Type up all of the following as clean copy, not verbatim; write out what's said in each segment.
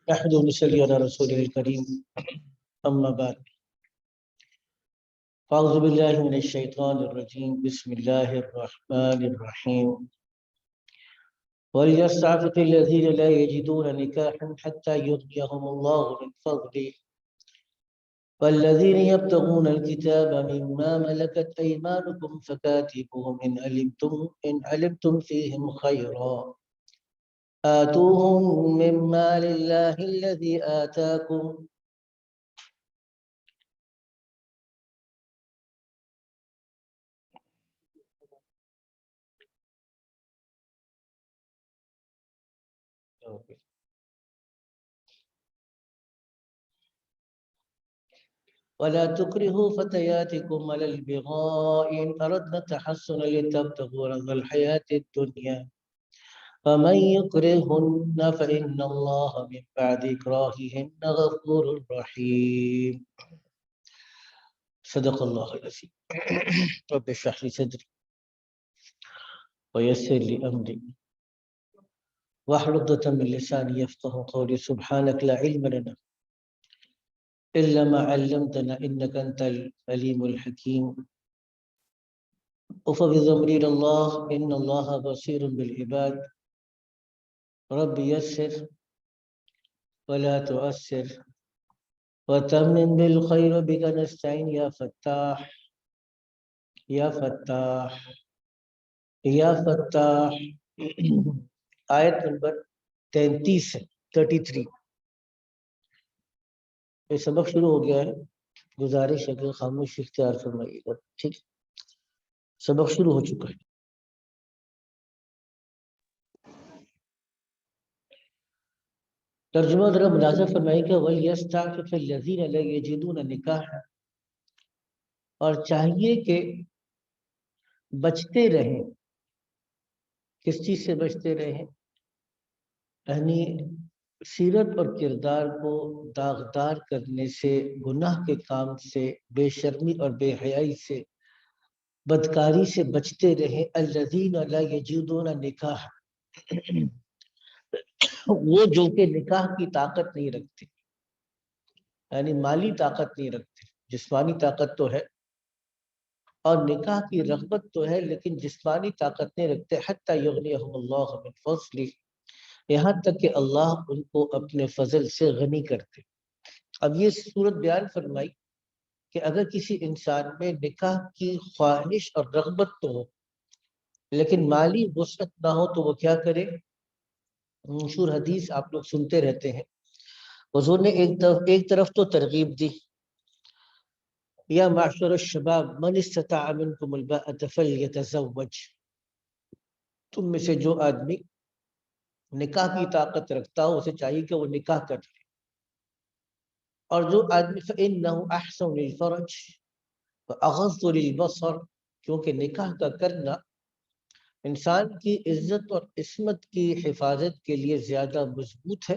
نحمده ونصلي على رسوله الكريم أما بعد فأعوذ بالله من الشيطان الرجيم بسم الله الرحمن الرحيم وليستعفف الذين لا يجدون نكاحا حتى يغنيهم الله من فضله والذين يبتغون الكتاب مما ملكت أيمانكم فكاتبوهم إن علمتم فيهم خيرا آتوهم من مال الله الذي آتاكم ولا تكرهوا فتياتكم على البغاء إن أردنا تحصنا لتبتغوا عرض الحياة الدنيا فمن يكرهن فإن الله من بعد إكراههن غفور رحيم صدق الله العظيم رب اشرح لي صدري ويسر لي أمري واحلل عقدة من لساني يفقهوا قولي سبحانك لا علم لنا إلا ما علمتنا إنك أنت العليم الحكيم وفوض أمري إلى الله إن الله بصير بالعباد رب يسر ولا تؤسر وتمم بالخير بك نستعين يا فتاح یا فتاح یا فتاح آیت نمبر 33 ہے 33 یہ سبق شروع ہو گیا ہے گزارش ہے کہ خاموش اختیار فرمائیے گا ٹھیک سبق شروع ہو چکا ہے ترجمہ ذرا ملاحظہ فرمائیے گا وَلْيَسْتَعْفِفِ الَّذِينَ لَا يَجِدُونَ نِكَاحًا اور چاہیے کہ بچتے رہیں کس چیز سے بچتے رہیں یعنی سیرت اور کردار کو داغدار کرنے سے گناہ کے کام سے بے شرمی اور بے حیائی سے بدکاری سے بچتے رہیں الذین لا یجدون نکاح وہ جو کہ نکاح کی طاقت نہیں رکھتے یعنی مالی طاقت نہیں رکھتے جسمانی طاقت تو ہے اور نکاح کی رغبت تو ہے لیکن جسمانی طاقت نہیں رکھتے حتی یغنیہم اللہ من فضلہ یہاں تک کہ اللہ ان کو اپنے فضل سے غنی کرتے اب یہ صورت بیان فرمائی کہ اگر کسی انسان میں نکاح کی خواہش اور رغبت تو ہو لیکن مالی وسعت نہ ہو تو وہ کیا کرے مشہور حدیث آپ لوگ سنتے رہتے ہیں حضور نے ایک طرف تو ترغیب دی یا معشر الشباب من استطاع منکم الباءة فلیتزوج تم میں سے جو آدمی نکاح کی طاقت رکھتا ہو اسے چاہیے کہ وہ نکاح کر لے اور جو آدمی فإنه أحسن للفرج وأغض للبصر کیونکہ نکاح کا کرنا انسان کی عزت اور عصمت کی حفاظت کے لیے زیادہ مضبوط ہے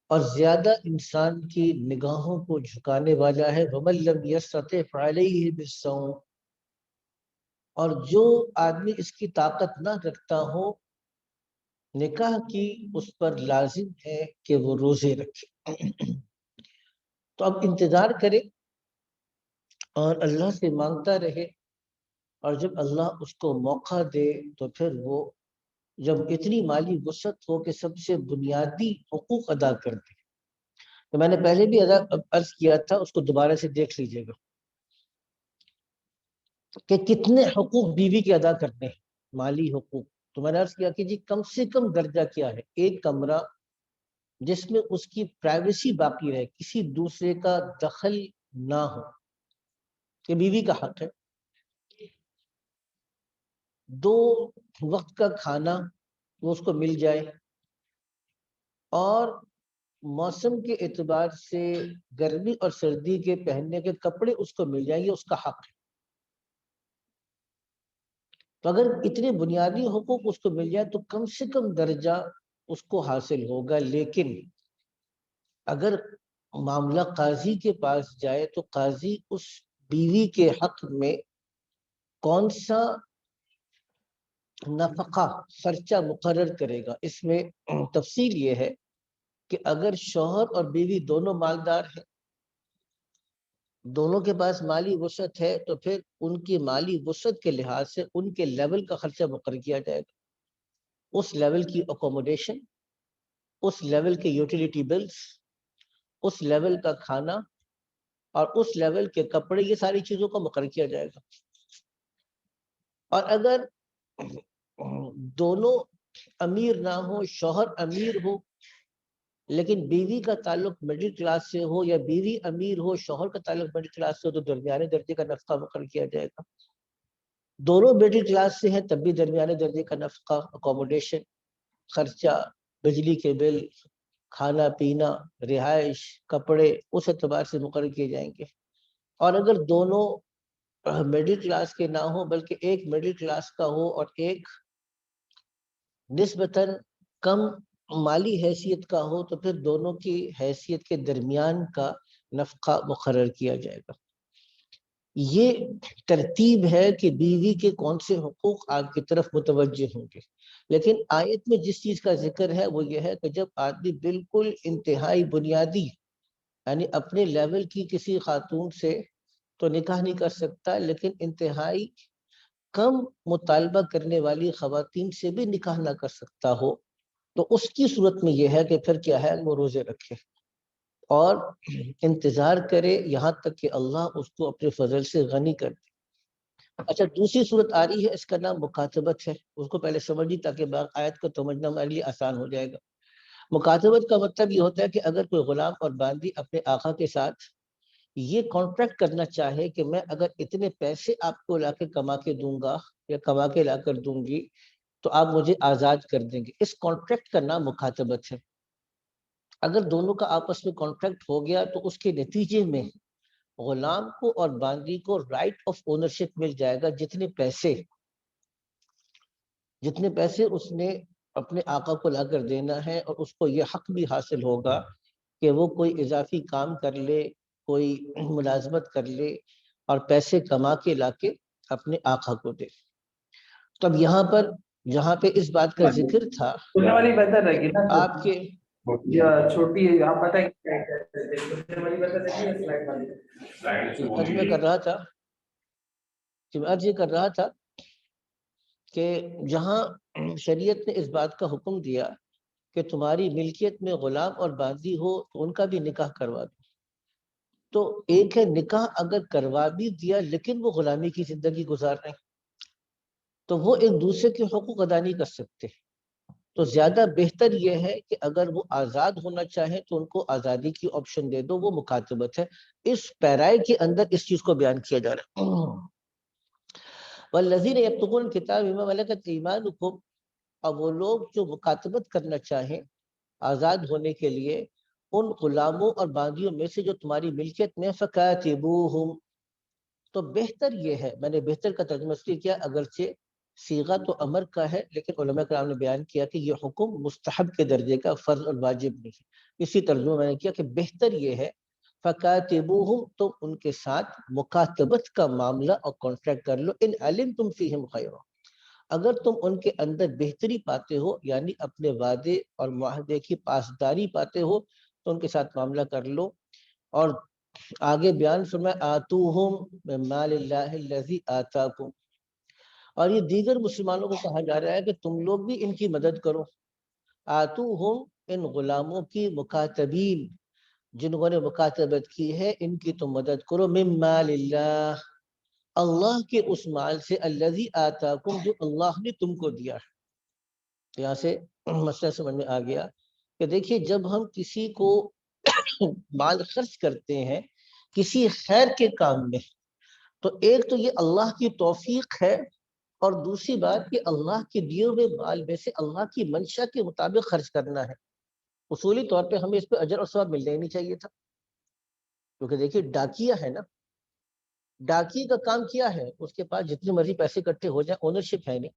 اور زیادہ انسان کی نگاہوں کو جھکانے والا ہے وَمَن لَّمْ يَسْتَطِعْ فَعَلَيْهِ بِالصَّوْمِ اور جو آدمی اس کی طاقت نہ رکھتا ہو نکاح کی اس پر لازم ہے کہ وہ روزے رکھے تو اب انتظار کرے اور اللہ سے مانگتا رہے اور جب اللہ اس کو موقع دے تو پھر وہ جب اتنی مالی وسعت ہو کہ سب سے بنیادی حقوق ادا کر دے تو میں نے پہلے بھی عرض کیا تھا اس کو دوبارہ سے دیکھ لیجئے گا کہ کتنے حقوق بیوی کے ادا کرنے ہیں مالی حقوق تو میں نے عرض کیا کہ جی کم سے کم درجہ کیا ہے ایک کمرہ جس میں اس کی پرائیویسی باقی رہے کسی دوسرے کا دخل نہ ہو کہ بیوی کا حق ہے 2 وقت کا کھانا وہ اس کو مل جائے اور موسم کے اعتبار سے گرمی اور سردی کے پہننے کے کپڑے اس کو مل جائیں گے اس کا حق ہے تو اگر اتنے بنیادی حقوق اس کو مل جائے تو کم سے کم درجہ اس کو حاصل ہوگا لیکن اگر معاملہ قاضی کے پاس جائے تو قاضی اس بیوی کے حق میں کون سا نفقہ خرچہ مقرر کرے گا۔ اس میں تفصیل یہ ہے کہ اگر شوہر اور بیوی دونوں مالدار ہیں، دونوں کے پاس مالی وسعت ہے، تو پھر ان کی مالی وسعت کے لحاظ سے ان کے لیول کا خرچہ مقرر کیا جائے گا۔ اس لیول کی اکوموڈیشن، اس لیول کے یوٹیلیٹی بلز، اس لیول کا کھانا اور اس لیول کے کپڑے، یہ ساری چیزوں کو مقرر کیا جائے گا۔ اور اگر دونوں امیر نہ ہو، شوہر امیر ہو لیکن بیوی کا تعلق مڈل کلاس سے ہو، یا بیوی امیر ہو شوہر کا تعلق مڈل کلاس سے ہو، تو درمیانے درجے کا نفقہ مقرر کیا جائے گا۔ دونوں مڈل کلاس سے ہیں تب بھی درمیانے درجے کا نفقہ، اکوموڈیشن، خرچہ، بجلی کے بل، کھانا پینا، رہائش، کپڑے، اس اعتبار سے مقرر کیے جائیں گے۔ اور اگر دونوں مڈل کلاس کے نہ ہو بلکہ ایک مڈل کلاس کا ہو اور ایک نسبتاً کم مالی حیثیت کا ہو، تو پھر دونوں کی حیثیت کے درمیان کا نفقہ مقرر کیا جائے گا۔ یہ ترتیب ہے کہ بیوی کے کون سے حقوق آپ کی طرف متوجہ ہوں گے۔ لیکن آیت میں جس چیز کا ذکر ہے وہ یہ ہے کہ جب آدمی بالکل انتہائی بنیادی یعنی اپنے لیول کی کسی خاتون سے تو نکاح نہیں کر سکتا، لیکن انتہائی کم مطالبہ کرنے والی خواتین سے بھی نکاح نہ کر سکتا ہو، تو اس کی صورت میں یہ ہے کہ پھر کیا ہے، وہ روزے رکھے اور انتظار کرے یہاں تک کہ اللہ اس کو اپنے فضل سے غنی کر دے۔ اچھا، دوسری صورت آ رہی ہے، اس کا نام مکاتبت ہے، اس کو پہلے سمجھی تاکہ آیت کو سمجھنا ہمارے لیے آسان ہو جائے گا۔ مکاتبت کا مطلب یہ ہوتا ہے کہ اگر کوئی غلام اور باندی اپنے آقا کے ساتھ یہ کانٹریکٹ کرنا چاہے کہ میں اگر اتنے پیسے آپ کو لا کے کما کے دوں گا یا کما کے لا کر دوں گی تو آپ مجھے آزاد کر دیں گے، اس کانٹریکٹ کا نام مکاتبت ہے۔ اگر دونوں کا آپس میں کانٹریکٹ ہو گیا تو اس کے نتیجے میں غلام کو اور باندی کو رائٹ آف اونرشپ مل جائے گا، جتنے پیسے اس نے اپنے آقا کو لا کر دینا ہے، اور اس کو یہ حق بھی حاصل ہوگا کہ وہ کوئی اضافی کام کر لے، کوئی ملازمت کر لے اور پیسے کما کے لا کے اپنے آقا کو دے۔ تو اب یہاں پہ اس بات کا ذکر تھا والی بہتر رہے گی نا آپ کے چھوٹی ہے، آپ پتہ والی بہتر عرض میں کر رہا تھا عرض یہ کر رہا تھا کہ جہاں شریعت نے اس بات کا حکم دیا کہ تمہاری ملکیت میں غلام اور باندی ہو تو ان کا بھی نکاح کروا دو، تو ایک ہے نکاح اگر کروا بھی دیا لیکن وہ غلامی کی زندگی گزار رہے ہیں تو وہ ایک دوسرے کے حقوق ادا نہیں کر سکتے۔ تو زیادہ بہتر یہ ہے کہ اگر وہ آزاد ہونا چاہیں تو ان کو آزادی کی آپشن دے دو، وہ مکاتبت ہے۔ اس پیرائے کے اندر اس چیز کو بیان کیا جا رہا ہے۔ وَالَّذِينَ يَبْتَغُونَ الْكِتَابَ مِمَّا مَلَكَتْ أَيْمَانُكُمْ، اب وہ لوگ جو مکاتبت کرنا چاہیں آزاد ہونے کے لیے ان غلاموں اور باندیوں میں سے جو تمہاری ملکیت میں، فَكَاتِبُوهُمْ، تو بہتر یہ ہے، میں نے بہتر کا ترجمہ اس لیے کیا اگرچہ صیغہ تو امر کا ہے لیکن علماء کرام نے بیان کیا کہ یہ حکم مستحب کے درجے کا، فرض اور واجب نہیں ہے۔ اسی ترجمہ میں نے کیا کہ بہتر یہ ہے فَكَاتِبُوهُمْ، تم ان کے ساتھ مکاتبت کا معاملہ اور کانٹریکٹ کر لو، ان عَلِمْتُمْ فِيهِمْ خَيْرًا، اگر تم ان کے اندر بہتری پاتے ہو، یعنی اپنے وعدے اور معاہدے کی پاسداری پاتے ہو تو ان کے ساتھ معاملہ کر لو۔ اور آگے بیان فرمایا آتوہم من مال اللہ الذی آتاکم، اور یہ دیگر مسلمانوں کو کہا جا رہا ہے کہ تم لوگ بھی ان کی مدد کرو۔ آتوہم، ان غلاموں کی، مکاتبین جنہوں نے مکاتبت کی ہے ان کی تم مدد کرو، من مال اللہ، اللہ کے اس مال سے، الذی آتاکم، جو اللہ نے تم کو دیا ہے۔ یہاں سے مسئلہ سمجھ میں آ گیا کہ دیکھیے جب ہم کسی کو مال خرچ کرتے ہیں کسی خیر کے کام میں تو ایک تو یہ اللہ کی توفیق ہے، اور دوسری بات کہ اللہ کے دیے ہوئے مال میں سے اللہ کی منشا کے مطابق خرچ کرنا ہے۔ اصولی طور پہ ہمیں اس پہ اجر اور ثواب ملنا ہی نہیں چاہیے تھا، کیونکہ دیکھیے ڈاکیا ہے نا، ڈاکی کا کام کیا ہے، اس کے پاس جتنے مرضی پیسے اکٹھے ہو جائیں، اونرشپ ہے نہیں،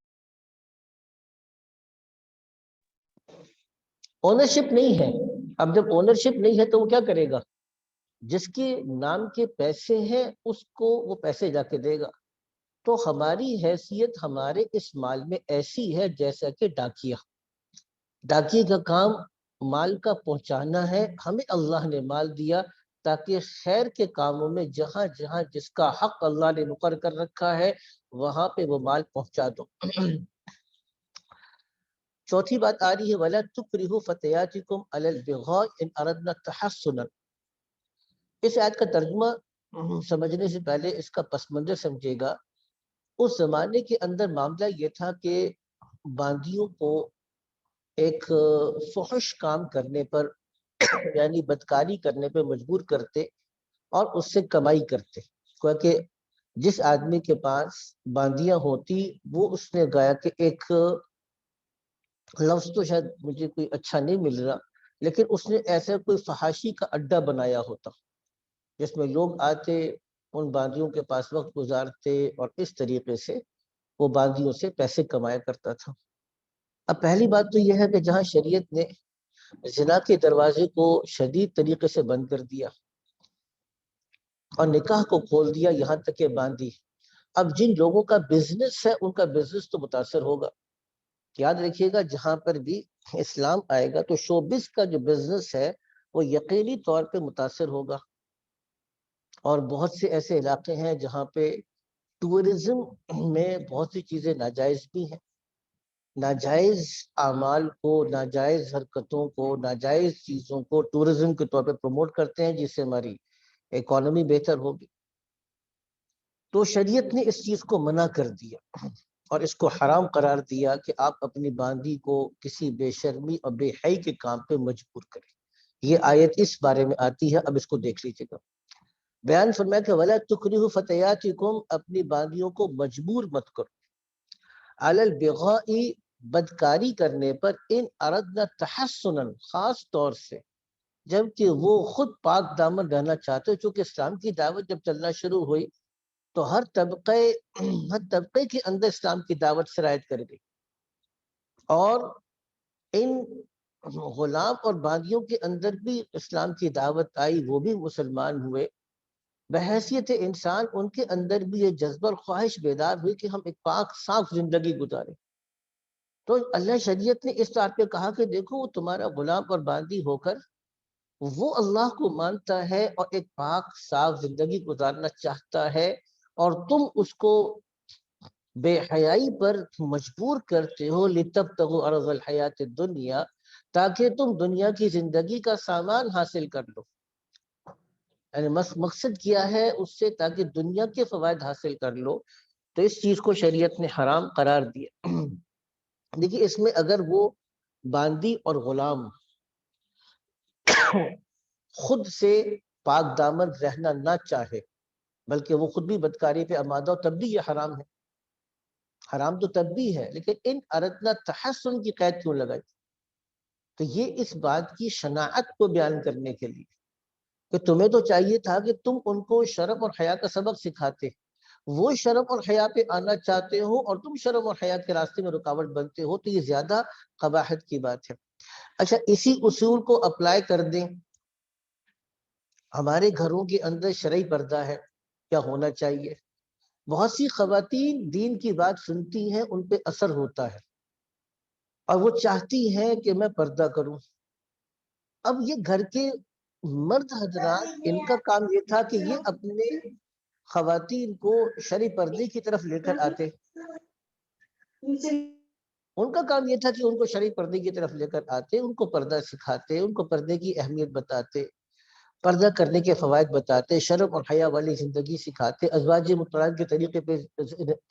اونرشپ نہیں ہے۔ اب جب اونرشپ نہیں ہے تو وہ کیا کرے گا، جس کے نام کے پیسے ہیں اس کو وہ پیسے جا کے دے گا، تو ہماری حیثیت ہمارے اس مال میں ایسی ہے جیسا کہ ڈاکیے کا کام مال کا پہنچانا ہے. ہمیں اللہ نے مال دیا تاکہ خیر کے کاموں میں جہاں جہاں جس کا حق اللہ نے مقرر کر رکھا ہے وہاں پہ وہ مال پہنچا دو. چوتھی بات آ رہی ہے وَلَا تُكْرِهُ فَتَيَاتِكُمْ عَلَى الْبِغَاءِ إِنْ أَرَدْنَا تَحَصُّنًا. اس آیت کا ترجمہ سمجھنے سے پہلے اس کا پس منظر سمجھے گا. اس زمانے کے اندر معاملہ یہ تھا کہ باندیوں کو ایک فحش کام کرنے پر یعنی بدکاری کرنے پہ مجبور کرتے اور اس سے کمائی کرتے. کیونکہ جس آدمی کے پاس باندیاں ہوتی وہ اس نے گایا کہ ایک لفظ تو شاید مجھے کوئی اچھا نہیں مل رہا لیکن اس نے ایسا کوئی فحاشی کا اڈا بنایا ہوتا جس میں لوگ آتے ان باندیوں کے پاس وقت گزارتے اور اس طریقے سے وہ باندیوں سے پیسے کمایا کرتا تھا. اب پہلی بات تو یہ ہے کہ جہاں شریعت نے زنا کے دروازے کو شدید طریقے سے بند کر دیا اور نکاح کو کھول دیا یہاں تک کہ باندی. اب جن لوگوں کا بزنس ہے ان کا بزنس تو متاثر ہوگا. یاد رکھیے گا جہاں پر بھی اسلام آئے گا تو شوبز کا جو بزنس ہے وہ یقینی طور پہ متاثر ہوگا. اور بہت سے ایسے علاقے ہیں جہاں پہ ٹورزم میں بہت سی چیزیں ناجائز بھی ہیں. ناجائز اعمال کو، ناجائز حرکتوں کو، ناجائز چیزوں کو ٹورزم کے طور پہ پروموٹ کرتے ہیں جس سے ہماری اکانومی بہتر ہوگی. تو شریعت نے اس چیز کو منع کر دیا اور اس کو حرام قرار دیا کہ آپ اپنی باندی کو کسی بے شرمی اور بے حیائی کے کام پہ مجبور کریں. یہ آیت اس بارے میں آتی ہے. اب اس کو دیکھ لیجیے گا. بیان فرمایا کہ وَلَا تُكْرِهُ فَتَيَاتِكُمْ، اپنی باندیوں کو مجبور مت کرو. عَلَى الْبِغَاءِ، بدکاری کرنے پر، ان اردنا تحسنًا، خاص طور سے جبکہ وہ خود پاک دامن رہنا چاہتے. چونکہ اسلام کی دعوت جب چلنا شروع ہوئی تو ہر طبقے کے اندر اسلام کی دعوت سرایت کر گئی اور ان غلام اور باغیوں کے اندر بھی اسلام کی دعوت آئی، وہ بھی مسلمان ہوئے. بحیثیت انسان ان کے اندر بھی یہ جذبہ اور خواہش بیدار ہوئی کہ ہم ایک پاک صاف زندگی گزاریں. تو اللہ شریعت نے اس طرح پہ کہا کہ دیکھو وہ تمہارا غلام اور باندی ہو کر وہ اللہ کو مانتا ہے اور ایک پاک صاف زندگی گزارنا چاہتا ہے اور تم اس کو بے حیائی پر مجبور کرتے ہو لِتَبْتَغُوا عَرَضَ الْحَيَاةِ الدُّنْيَا، تاکہ تم دنیا کی زندگی کا سامان حاصل کر لو. یعنی مقصد کیا ہے اس سے تاکہ دنیا کے فوائد حاصل کر لو. تو اس چیز کو شریعت نے حرام قرار دیا. دیکھیے اس میں اگر وہ باندی اور غلام خود سے پاک دامن رہنا نہ چاہے بلکہ وہ خود بھی بدکاری پہ آمادہ ہو تب بھی یہ حرام ہے. حرام تو تب بھی ہے لیکن ان اردنا تحسن کی قید کیوں لگائی؟ تو یہ اس بات کی شناعت کو بیان کرنے کے لیے کہ تمہیں تو چاہیے تھا کہ تم ان کو شرم اور حیا کا سبق سکھاتے. وہ شرم اور حیا پہ آنا چاہتے ہو اور تم شرم اور حیا کے راستے میں رکاوٹ بنتے ہو تو یہ زیادہ قباحت کی بات ہے. اچھا اسی اصول کو اپلائی کر دیں. ہمارے گھروں کے اندر شرعی پردہ ہے، کیا ہونا چاہیے؟ بہت سی خواتین دین کی بات سنتی ہیں، ان پہ اثر ہوتا ہے اور وہ چاہتی ہیں کہ میں پردہ کروں. اب یہ گھر کے مرد حضرات ان کا کام یہ تھا کہ یہ اپنے خواتین کو شرعی پردے کی طرف لے کر آتے. ان کا کام یہ تھا کہ ان کو شرعی پردے کی طرف لے کر آتے، ان کو پردہ سکھاتے، ان کو پردے کی اہمیت بتاتے، پردہ کرنے کے فوائد بتاتے، شرم اور حیا والی زندگی سکھاتے، ازواج مطلقہ کے طریقے پہ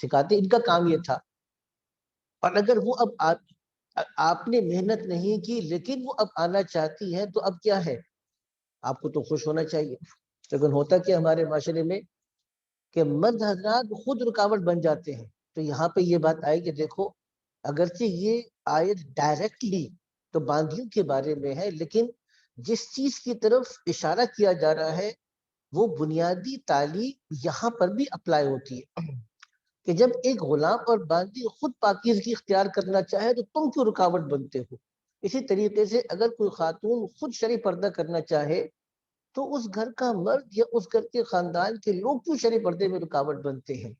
سکھاتے. ان کا کام یہ تھا. اور اگر وہ اب آپ نے محنت نہیں کی لیکن وہ اب آنا چاہتی ہے تو اب کیا ہے؟ آپ کو تو خوش ہونا چاہیے. لیکن ہوتا کہ ہمارے معاشرے میں کہ مرد حضرات خود رکاوٹ بن جاتے ہیں. تو یہاں پہ یہ بات آئی کہ دیکھو اگرچہ یہ آیت ڈائریکٹلی تو باندیوں کے بارے میں ہے لیکن جس چیز کی طرف اشارہ کیا جا رہا ہے وہ بنیادی تعلیم یہاں پر بھی اپلائی ہوتی ہے کہ جب ایک غلام اور باندی خود پاکیزگی اختیار کرنا چاہے تو تم کیوں رکاوٹ بنتے ہو؟ اسی طریقے سے اگر کوئی خاتون خود شرعی پردہ کرنا چاہے تو اس گھر کا مرد یا اس گھر کے خاندان کے لوگ کیوں شرعی پردے میں رکاوٹ بنتے ہیں؟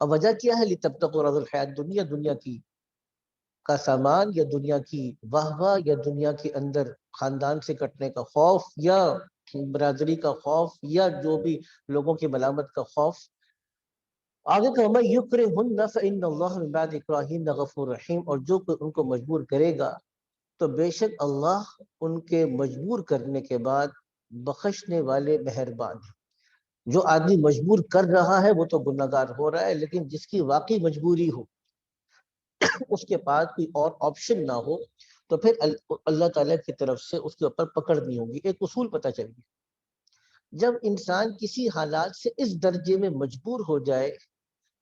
اور وجہ کیا ہے؟ لِتَبْتَغُوا عَرَضَ الْحَيَاةِ الدُّنْيَا، دنیا کی کا سامان یا دنیا کی واہ واہ یا دنیا کے اندر خاندان سے کٹنے کا خوف یا برادری کا خوف یا جو بھی لوگوں کی ملامت کا خوف. آگے کہ وَمَن يُكْرِهُنَّ فَإِنَّ اللَّهَ مِن بَعْدِ إِكْرَاهِهِنَّ غَفُورٌ رَحِيمٌ. اور جو کوئی ان کو مجبور کرے گا تو بے شک اللہ ان کے مجبور کرنے کے بعد بخشنے والے مہربان ہیں. جو آدمی مجبور کر رہا ہے وہ تو گناہگار ہو رہا ہے، لیکن جس کی واقعی مجبوری ہو، اس کے پاس کوئی اور آپشن نہ ہو، تو پھر اللہ تعالیٰ کی طرف سے اس کے اوپر پکڑ نہیں ہوگی. ایک اصول پتہ چل گیا، جب انسان کسی حالات سے اس درجے میں مجبور ہو جائے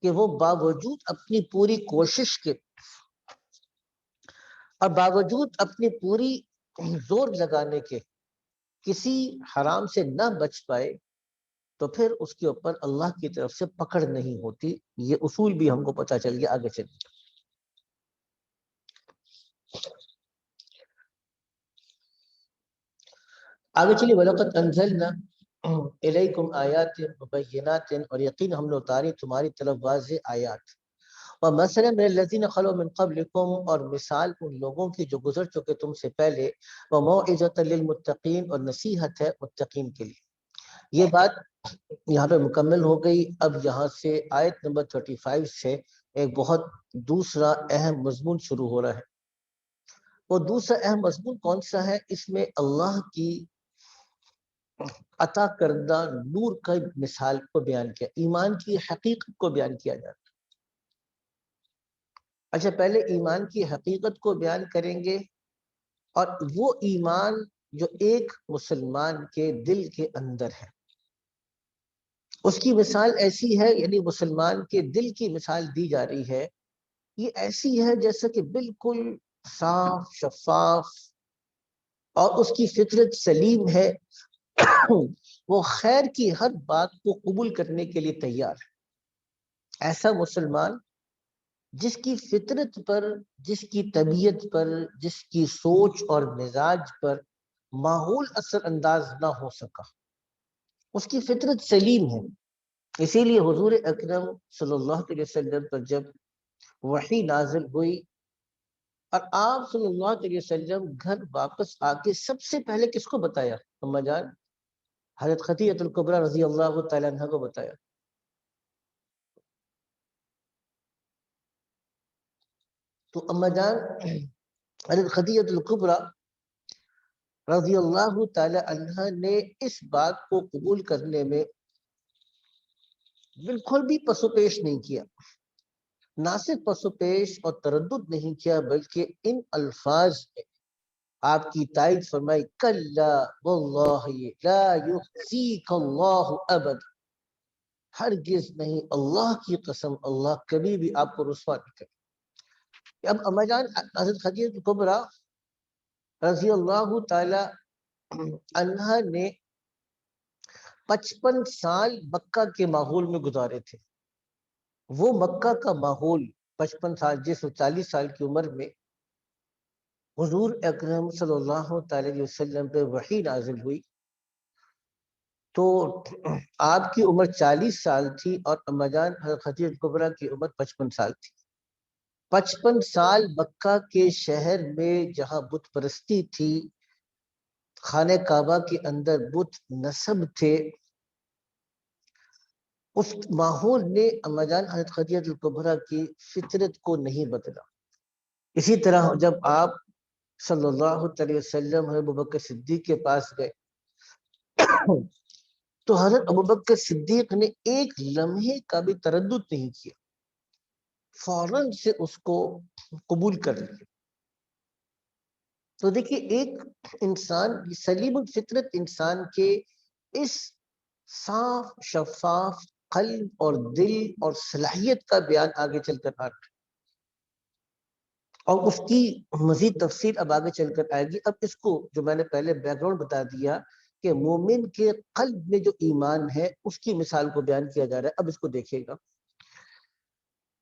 کہ وہ باوجود اپنی پوری کوشش کے اور باوجود اپنی پوری زور لگانے کے کسی حرام سے نہ بچ پائے، تو پھر اس کے اوپر اللہ کی طرف سے پکڑ نہیں ہوتی. یہ اصول بھی ہم کو پتہ چل گیا. آگے چلیے. آگے چلیے. وَلَقَدْ أَنزَلْنَا إِلَيْكُمْ آيَاتٍ مُبَيِّنَاتٍ، اور یقین ہم نے اتاری تمہاری طرف واضح آیات. وَمَثَلًا مِنَ الَّذِينَ خَلَوْا مِن قَبْلِكُمْ، اور مثال ان لوگوں کی جو گزر چکے تم سے پہلے. وَمَوْعِظَةً لِّلْمُتَّقِينَ، اور نصیحت ہے متقین کے لیے. یہ بات یہاں پہ مکمل ہو گئی. اب یہاں سے آیت نمبر 35 سے ایک بہت دوسرا اہم مضمون شروع ہو رہا ہے. وہ دوسرا اہم مضمون کون سا ہے؟ اس میں اللہ کی عطا کردہ نور کا مثال کو بیان کیا، ایمان کی حقیقت کو بیان کیا جاتا ہے. اچھا، پہلے ایمان کی حقیقت کو بیان کریں گے، اور وہ ایمان جو ایک مسلمان کے دل کے اندر ہے، اس کی مثال ایسی ہے، یعنی مسلمان کے دل کی مثال دی جا رہی ہے. یہ ایسی ہے جیسا کہ بالکل صاف شفاف، اور اس کی فطرت سلیم ہے. وہ خیر کی ہر بات کو قبول کرنے کے لیے تیار ہے. ایسا مسلمان جس کی فطرت پر، جس کی طبیعت پر، جس کی سوچ اور مزاج پر ماحول اثر انداز نہ ہو سکا، اس کی فطرت سلیم ہے. اسی لیے حضور اکرم صلی اللہ علیہ وسلم پر جب وحی نازل ہوئی اور آپ صلی اللہ علیہ وسلم گھر واپس آ کے سب سے پہلے کس کو بتایا؟ اما جان حضرت خدیجہ الکبریٰ رضی اللہ تعالیٰ عنہ کو بتایا. تو اما جان حضرت خدیجہ الکبریٰ رضی اللہ تعالی عنہ نے اس بات کو قبول کرنے میں بالکل بھی پسو پیش نہیں کیا. نہ صرف پسو پیش اور تردد نہیں کیا، بلکہ ان الفاظ میں آپ کی تائید فرمائی، کلا واللہ لا یخزیک اللہ ابدا، ہرگز نہیں، اللہ کی قسم، اللہ کبھی بھی آپ کو رسوا نہیں کرے. اب اما جان حضرت خدیجہ الکبریٰ رضی اللہ تعالی عنہ نے 55 سال مکہ کے ماحول میں گزارے تھے. وہ مکہ کا ماحول 55 سال، جس 40 سال کی عمر میں حضور اکرم صلی اللہ تعالی علیہ وسلم پہ وحی نازل ہوئی، تو آپ کی عمر 40 سال تھی اور اما جان حضرت خدیجہ الکبریٰ کی عمر 55 سال تھی. 55 سال مکہ کے شہر میں جہاں بت پرستی تھی، خانہ کعبہ کے اندر بت نصب تھے، اس ماحول نے اما جان حضرت خدیجہ الکبریٰ کی فطرت کو نہیں بدلا. اسی طرح جب آپ صلی اللہ علیہ وسلم حضرت ابوبکر صدیق کے پاس گئے تو حضرت ابوبکر صدیق نے ایک لمحے کا بھی تردد نہیں کیا، فوراً سے اس کو قبول کر لیا. تو دیکھیے، ایک انسان، سلیم الفطرت انسان کے اس صاف شفاف قلب اور دل اور صلاحیت کا بیان آگے چل کر آ رہا ہے، اور اس کی مزید تفصیل اب آگے چل کر آئے گی. اب اس کو جو میں نے پہلے بیک گراؤنڈ بتا دیا کہ مومن کے قلب میں جو ایمان ہے اس کی مثال کو بیان کیا جا رہا ہے. اب اس کو دیکھیے گا.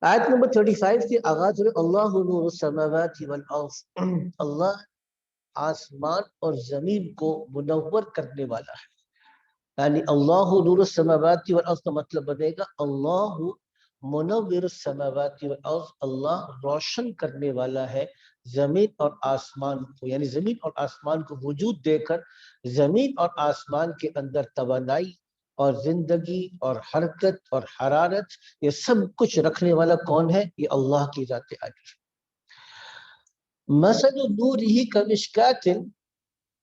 آیت نمبر 35 کے آغاز میں اللہ نور السماوات والارض، اللہ آسمان اور زمین کو منور کرنے والا ہے. یعنی اللہ نور السماوات والارض کا مطلب بنے گا اللہ منور السماوات والارض، اللہ روشن کرنے والا ہے زمین اور آسمان کو، یعنی زمین اور آسمان کو وجود دے کر زمین اور آسمان کے اندر توانائی اور زندگی اور حرکت اور حرارت یہ سب کچھ رکھنے والا کون ہے؟ یہ اللہ کی ذات عالی ہے۔ مثل نور ہی کمشکات،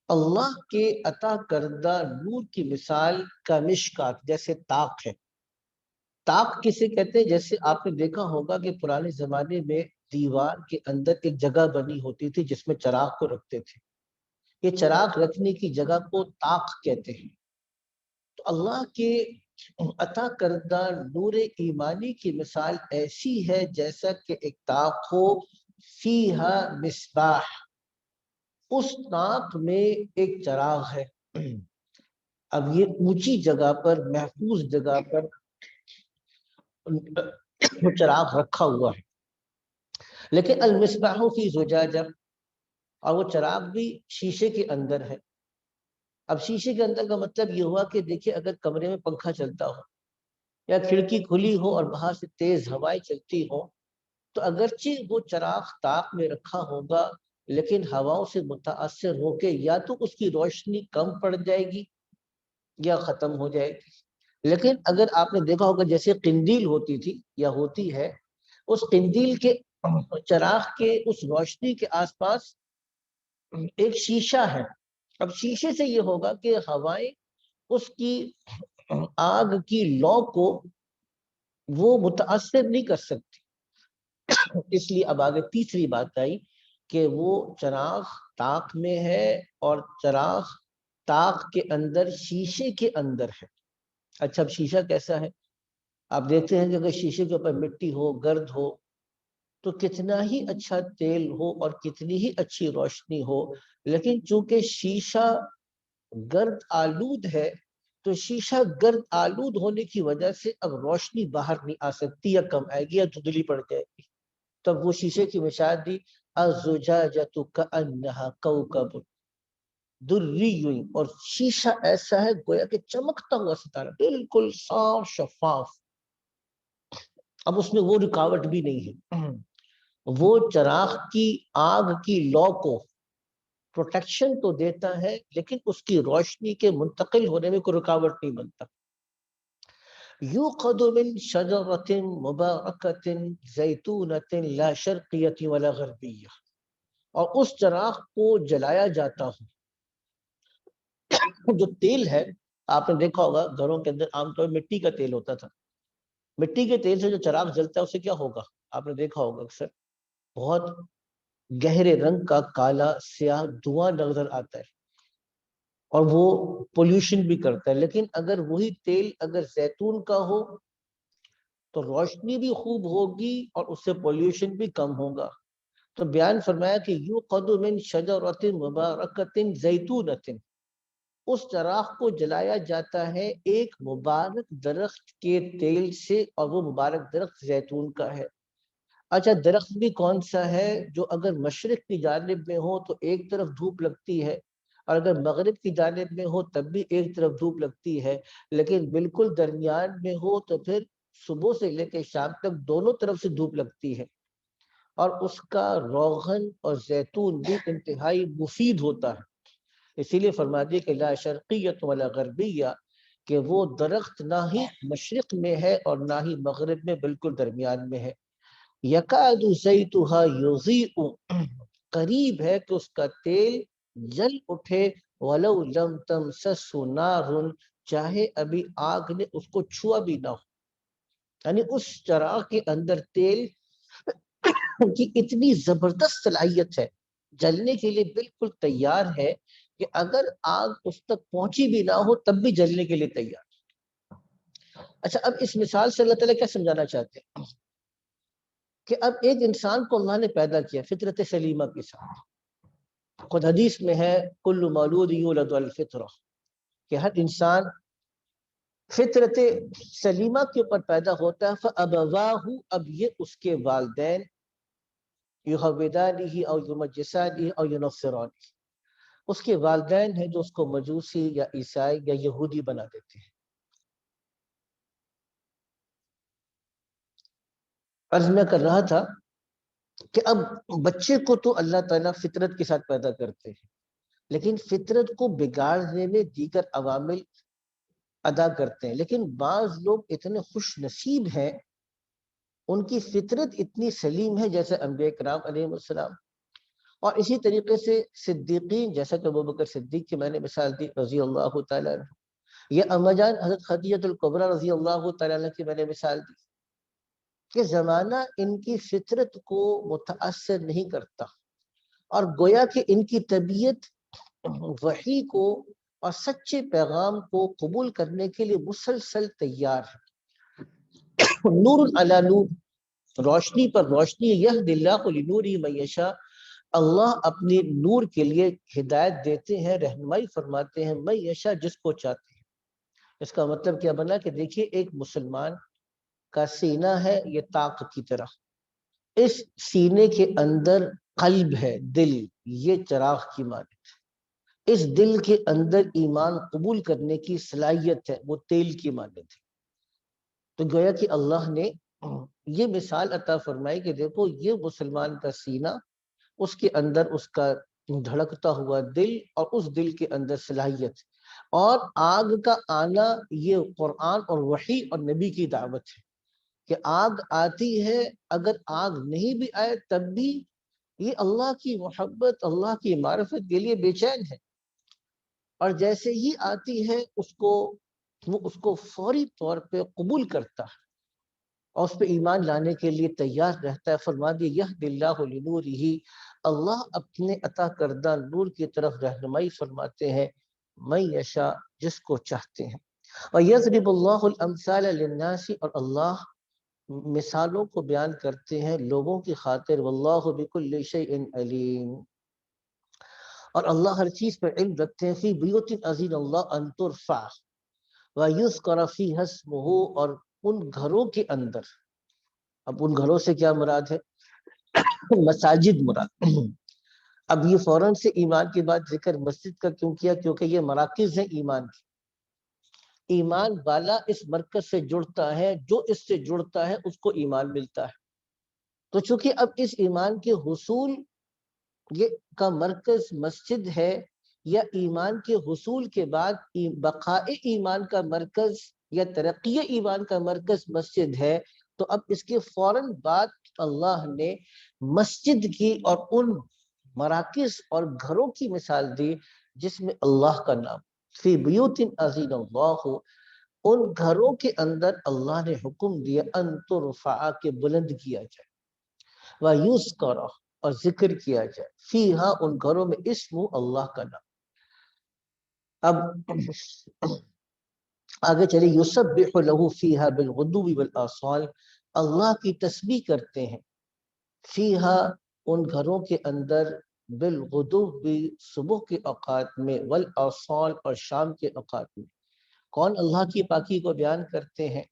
اللہ کے عطا کردہ نور کی مثال کمشکات جیسے طاق ہے۔ طاق کسے کہتے ہیں؟ جیسے آپ نے دیکھا ہوگا کہ پرانے زمانے میں دیوار کے اندر ایک جگہ بنی ہوتی تھی جس میں چراغ کو رکھتے تھے، یہ چراغ رکھنے کی جگہ کو طاق کہتے ہیں۔ تو اللہ کے عطا کردہ نور ایمانی کی مثال ایسی ہے جیسا کہ ایک طاق ہو، فیہا مصباح، اس طاق میں ایک چراغ ہے۔ اب یہ اونچی جگہ پر، محفوظ جگہ پر وہ چراغ رکھا ہوا ہے، لیکن المصباح فی زجاجہ، اور وہ چراغ بھی شیشے کے اندر ہے۔ اب شیشے کے اندر کا مطلب یہ ہوا کہ دیکھیں اگر کمرے میں پنکھا چلتا ہو یا کھڑکی کھلی ہو اور باہر سے تیز ہوائیں چلتی ہو تو اگرچہ وہ چراغ طاق میں رکھا ہوگا لیکن ہواؤں سے متاثر ہو کے یا تو اس کی روشنی کم پڑ جائے گی یا ختم ہو جائے گی۔ لیکن اگر آپ نے دیکھا ہوگا جیسے قندیل ہوتی تھی یا ہوتی ہے، اس قندیل کے چراغ کے اس روشنی کے آس پاس ایک شیشہ ہے۔ اب شیشے سے یہ ہوگا کہ ہوائیں اس کی آگ کی لو کو وہ متاثر نہیں کر سکتی، اس لیے اب آگے تیسری بات آئی کہ وہ چراغ طاق میں ہے اور چراغ طاق کے اندر شیشے کے اندر ہے۔ اچھا اب شیشہ کیسا ہے؟ آپ دیکھتے ہیں کہ اگر شیشے کے اوپر مٹی ہو، گرد ہو، تو کتنا ہی اچھا تیل ہو اور کتنی ہی اچھی روشنی ہو، لیکن چونکہ شیشہ گرد آلود ہے تو شیشہ گرد آلود ہونے کی وجہ سے اب روشنی باہر نہیں آ سکتی یا کم آئے گی یا دھندلی پڑ جائے گی۔ تب وہ شیشے کی مثال دی الزجاجۃ کأنہا کوکب دری، اور شیشہ ایسا ہے گویا کہ چمکتا ہوا ستارہ، بالکل صاف شفاف۔ اب اس میں وہ رکاوٹ بھی نہیں ہے، وہ چراغ کی آگ کی لو کو پروٹیکشن تو دیتا ہے لیکن اس کی روشنی کے منتقل ہونے میں کوئی رکاوٹ نہیں بنتا۔ یوقد من شجرۃ مبارکۃ زیتونۃ لا شرقیۃ ولا غربیہ، اور اس چراغ کو جلایا جاتا ہو، جو تیل ہے آپ نے دیکھا ہوگا گھروں کے اندر عام طور مٹی کا تیل ہوتا تھا، مٹی کے تیل سے جو چراغ جلتا ہے اسے کیا ہوگا؟ آپ نے دیکھا ہوگا اکثر بہت گہرے رنگ کا کالا سیاہ دھواں نظر آتا ہے اور وہ پولوشن بھی کرتا ہے۔ لیکن اگر وہی تیل اگر زیتون کا ہو تو روشنی بھی خوب ہوگی اور اس سے پولوشن بھی کم ہوگا۔ تو بیان فرمایا کہ یوقد من شجرۃ مبارکۃ زیتونۃ، اس چراغ کو جلایا جاتا ہے ایک مبارک درخت کے تیل سے، اور وہ مبارک درخت زیتون کا ہے۔ اچھا درخت بھی کون سا ہے؟ جو اگر مشرق کی جانب میں ہو تو ایک طرف دھوپ لگتی ہے اور اگر مغرب کی جانب میں ہو تب بھی ایک طرف دھوپ لگتی ہے، لیکن بالکل درمیان میں ہو تو پھر صبح سے لے کے شام تک دونوں طرف سے دھوپ لگتی ہے، اور اس کا روغن اور زیتون بھی انتہائی مفید ہوتا ہے۔ اسی لیے فرما دیے کہ لا شرقیۃ ولا غربیہ، کہ وہ درخت نہ ہی مشرق میں ہے اور نہ ہی مغرب میں، بالکل درمیان میں ہے۔ یکاد زیتھا یضیء، قریب ہے کہ اس کا تیل جل اٹھے، ولو لم تمسسہ نار، چاہے ابھی آگ نے اس کو چھوا بھی نہ ہو۔ یعنی اس چراغ کے اندر تیل کی اتنی زبردست صلاحیت ہے، جلنے کے لیے بالکل تیار ہے کہ اگر آگ اس تک پہنچی بھی نہ ہو تب بھی جلنے کے لیے تیار۔ اچھا اب اس مثال سے اللہ تعالیٰ کیا سمجھانا چاہتے ہیں؟ کہ اب ایک انسان کو اللہ نے پیدا کیا فطرت سلیمہ کے ساتھ، خود حدیث میں ہے کل مولود یولد علی الفطرہ، کہ ہر انسان فطرت سلیمہ کے اوپر پیدا ہوتا ہے، فابواہ، اب یہ اس کے والدین یحودانہ او یمجسانہ او ینصرانہ، اس کے والدین ہیں جو اس کو مجوسی یا عیسائی یا یہودی بنا دیتے ہیں۔ عرض میں کر رہا تھا کہ اب بچے کو تو اللہ تعالیٰ فطرت کے ساتھ پیدا کرتے ہیں، لیکن فطرت کو بگاڑنے میں دیگر عوامل ادا کرتے ہیں. لیکن بعض لوگ اتنے خوش نصیب ہیں، ان کی فطرت اتنی سلیم ہے، جیسے انبیاء کرام علیہ السلام. اور اسی طریقے سے صدیقین، جیسا کہ ابوبکر صدیق کی میں نے مثال دی رضی اللہ تعالیٰ عنہ، یا اما جان حضرت خدیجہ الکبریٰ رضی اللہ تعالیٰ عنہ کی میں نے مثال دی، کہ زمانہ ان کی فطرت کو متاثر نہیں کرتا، اور گویا کہ ان کی طبیعت وحی کو اور سچے پیغام کو قبول کرنے کے لیے مسلسل تیار ہے. نور علی نور، روشنی پر روشنی. یہدی اللہ لنورہ من یشاء، اللہ اپنے نور کے لیے ہدایت دیتے ہیں، رہنمائی فرماتے ہیں، من یشاء، جس کو چاہتے ہیں. اس کا مطلب کیا بنا کہ دیکھیے ایک مسلمان کا سینہ ہے یہ طاق کی طرح، اس سینے کے اندر قلب ہے، دل، یہ چراغ کی مانند ہے. اس دل کے اندر ایمان قبول کرنے کی صلاحیت ہے، وہ تیل کی مانند ہے. تو گویا کہ اللہ نے یہ مثال عطا فرمائی کہ دیکھو یہ مسلمان کا سینہ، اس کے اندر اس کا دھڑکتا ہوا دل، اور اس دل کے اندر صلاحیت. اور آگ کا آنا یہ قرآن اور وحی اور نبی کی دعوت ہے، کہ آگ آتی ہے، اگر آگ نہیں بھی آئے تب بھی یہ اللہ کی محبت، اللہ کی معرفت کے لیے بے چین ہے. اور جیسے ہی آتی ہے وہ اس کو فوری طور پہ قبول کرتا ہے اور اس پہ ایمان لانے کے لیے تیار رہتا ہے. فرما دیا یہدی اللہ لنورہ، اللہ اپنے عطا کردہ نور کی طرف رہنمائی فرماتے ہیں، من یشاء، جس کو چاہتے ہیں. وَيَضْرِبُ اللَّهُ الْأَمْثَالَ لِلنَّاسِ، اور اللہ مثالوں کو بیان کرتے ہیں لوگوں کی خاطر. وَاللَّهُ بِكُلِّ شَيْءٍ عَلِيمٌ، اور اللہ ہر چیز پر علم رکھتے ہیں. فی بیوت اذن اللہ ان ترفع وَيُذْكَرَ فِيهَا اسْمُهُ، اور ان گھروں کے اندر، اب ان گھروں سے کیا مراد ہے؟ مساجد مراد. اب یہ فوراً سے ایمان کے بعد ذکر مسجد کا کیوں کیا؟ کیونکہ یہ مراکز ہیں ایمان کی. ایمان والا اس مرکز سے جڑتا ہے، جو اس سے جڑتا ہے اس کو ایمان ملتا ہے. تو چونکہ اب اس ایمان کے حصول یہ کا مرکز مسجد ہے، یا ایمان کے حصول کے بعد بقاء ایمان کا مرکز یا ترقی ایمان کا مرکز مسجد ہے، تو اب اس کے فوراً بعد اللہ نے مسجد کی اور ان مراکز اور گھروں کی مثال دی جس میں اللہ کا نام. فی بیوت اذن اللہ، ان گھروں کے اندر اللہ نے حکم دیا ان ترفع، کے بلند کیا جائے، وَيُذْكَرَ، اور ذکر کیا جائے، فیہا، ان گھروں میں، اسم اللہ کا نام. اب آگے چلے، یسبح لہ فیہا بالغدو والآصال، اللہ کی تسبیح کرتے ہیں فیہا، ان گھروں کے اندر، بالغدو، صبح کے اوقات میں، والآصال، اور شام کے اوقات میں. کون اللہ کی پاکی کو بیان کرتے ہیں،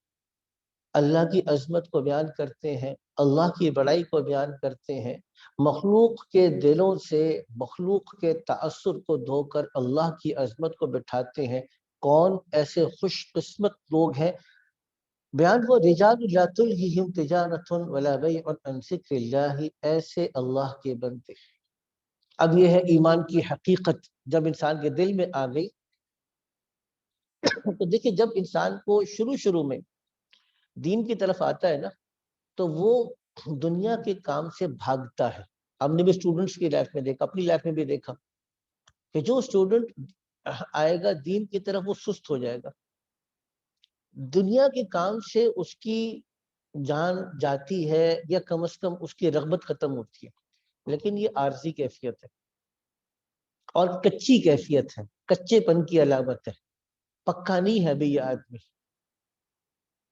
اللہ کی عظمت کو بیان کرتے ہیں، اللہ کی بڑائی کو بیان کرتے ہیں. مخلوق کے دلوں سے مخلوق کے تأثر کو دھو کر اللہ کی عظمت کو بٹھاتے ہیں. کون ایسے خوش قسمت لوگ ہیں؟ بیان وہ رجال لا تلہیہم تجارۃ ولا بیع عن ذکر اللہ، ایسے اللہ کے بندے. اب یہ ہے ایمان کی حقیقت جب انسان کے دل میں آ گئی. تو دیکھیں جب انسان کو شروع میں دین کی طرف آتا ہے نا، تو وہ دنیا کے کام سے بھاگتا ہے. ہم نے بھی اسٹوڈنٹس کی لائف میں دیکھا، اپنی لائف میں بھی دیکھا کہ جو اسٹوڈنٹ آئے گا دین کی طرف وہ سست ہو جائے گا. دنیا کے کام سے اس کی جان جاتی ہے، یا کم از کم اس کی رغبت ختم ہوتی ہے. لیکن یہ عارضی کیفیت ہے اور کچی کیفیت ہے، کچے پن کی علامت ہے، پکا نہیں ہے ابھی یہ آدمی.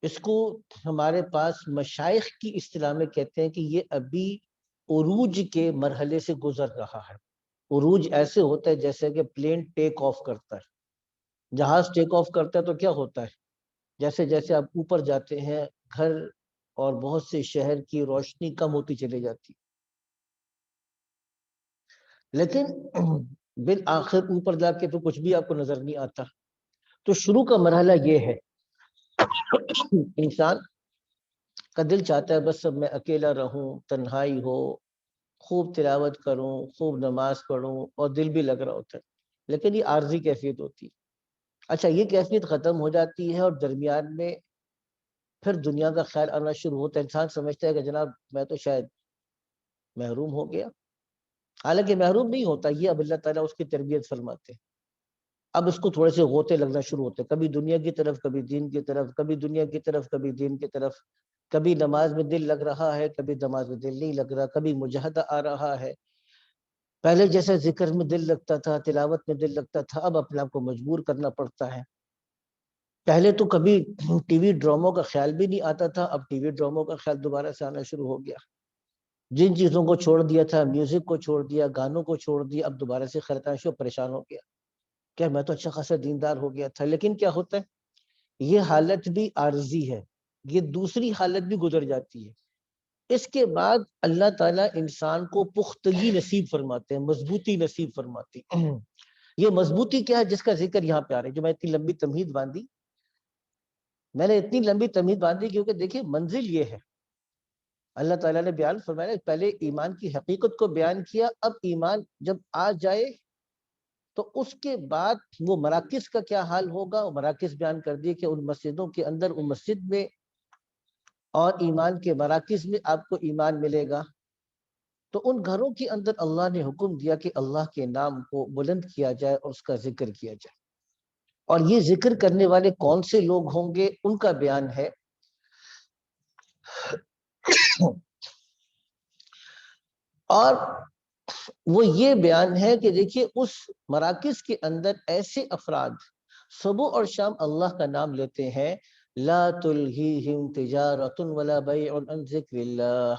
اس کو ہمارے پاس مشائخ کی اصطلاح میں کہتے ہیں کہ یہ ابھی عروج کے مرحلے سے گزر رہا ہے. عروج ایسے ہوتا ہے جیسے کہ پلین ٹیک آف کرتا ہے، جہاز ٹیک آف کرتا ہے تو کیا ہوتا ہے، جیسے جیسے آپ اوپر جاتے ہیں گھر اور بہت سے شہر کی روشنی کم ہوتی چلی جاتی، لیکن بالآخر اوپر جا کے تو کچھ بھی آپ کو نظر نہیں آتا. تو شروع کا مرحلہ یہ ہے، انسان کا دل چاہتا ہے بس سب میں اکیلا رہوں، تنہائی ہو، خوب تلاوت کروں، خوب نماز پڑھوں اور دل بھی لگ رہا ہوتا ہے، لیکن یہ عارضی کیفیت ہوتی ہے۔ اچھا یہ کیفیت ختم ہو جاتی ہے اور درمیان میں پھر دنیا کا خیال آنا شروع ہوتا ہے، انسان سمجھتا ہے کہ جناب میں تو شاید محروم ہو گیا، حالانکہ محروم نہیں ہوتا، یہ اب اللہ تعالیٰ اس کی تربیت فرماتے ہیں۔ اب اس کو تھوڑے سے غوطے لگنا شروع ہوتے ہیں، کبھی دنیا کی طرف، کبھی دین کی طرف، کبھی دنیا کی طرف، کبھی دین کی طرف، کبھی نماز میں دل لگ رہا ہے، کبھی نماز میں دل نہیں لگ رہا، کبھی مجاہدہ آ رہا ہے، پہلے جیسا ذکر میں دل لگتا تھا، تلاوت میں دل لگتا تھا، اب اپنے آپ کو مجبور کرنا پڑتا ہے۔ پہلے تو کبھی ٹی وی ڈراموں کا خیال بھی نہیں آتا تھا، اب ٹی وی ڈراموں کا خیال دوبارہ سے آنا شروع ہو گیا۔ جن چیزوں کو چھوڑ دیا تھا، میوزک کو چھوڑ دیا، گانوں کو چھوڑ دیا، اب دوبارہ سے خیال آنا شروع، پریشان ہو گیا کہ میں تو اچھا خاصا دیندار ہو گیا تھا۔ لیکن کیا ہوتا ہے، یہ حالت بھی عارضی ہے، یہ دوسری حالت بھی گزر جاتی ہے۔ اس کے بعد اللہ تعالیٰ انسان کو پختگی نصیب فرماتے ہیں، مضبوطی نصیب فرماتی ہیں۔ یہ مضبوطی کیا ہے جس کا ذکر یہاں پہ آ رہا ہے، جو میں اتنی لمبی تمہید باندھی، میں نے اتنی لمبی تمہید باندھی کیونکہ دیکھیں منزل یہ ہے، اللہ تعالیٰ نے بیان فرمایا، پہلے ایمان کی حقیقت کو بیان کیا، اب ایمان جب آ جائے تو اس کے بعد وہ مراکز کا کیا حال ہوگا، وہ مراکز بیان کر دیے کہ ان مسجدوں کے اندر، ان مسجد میں اور ایمان کے مراکز میں آپ کو ایمان ملے گا۔ تو ان گھروں کے اندر اللہ نے حکم دیا کہ اللہ کے نام کو بلند کیا جائے اور اس کا ذکر کیا جائے، اور یہ ذکر کرنے والے کون سے لوگ ہوں گے ان کا بیان ہے۔ اور وہ یہ بیان ہے کہ دیکھیے اس مراکز کے اندر ایسے افراد صبح اور شام اللہ کا نام لیتے ہیں، لا تلہیہم تجارۃ ولا بیع عن ذکر اللہ،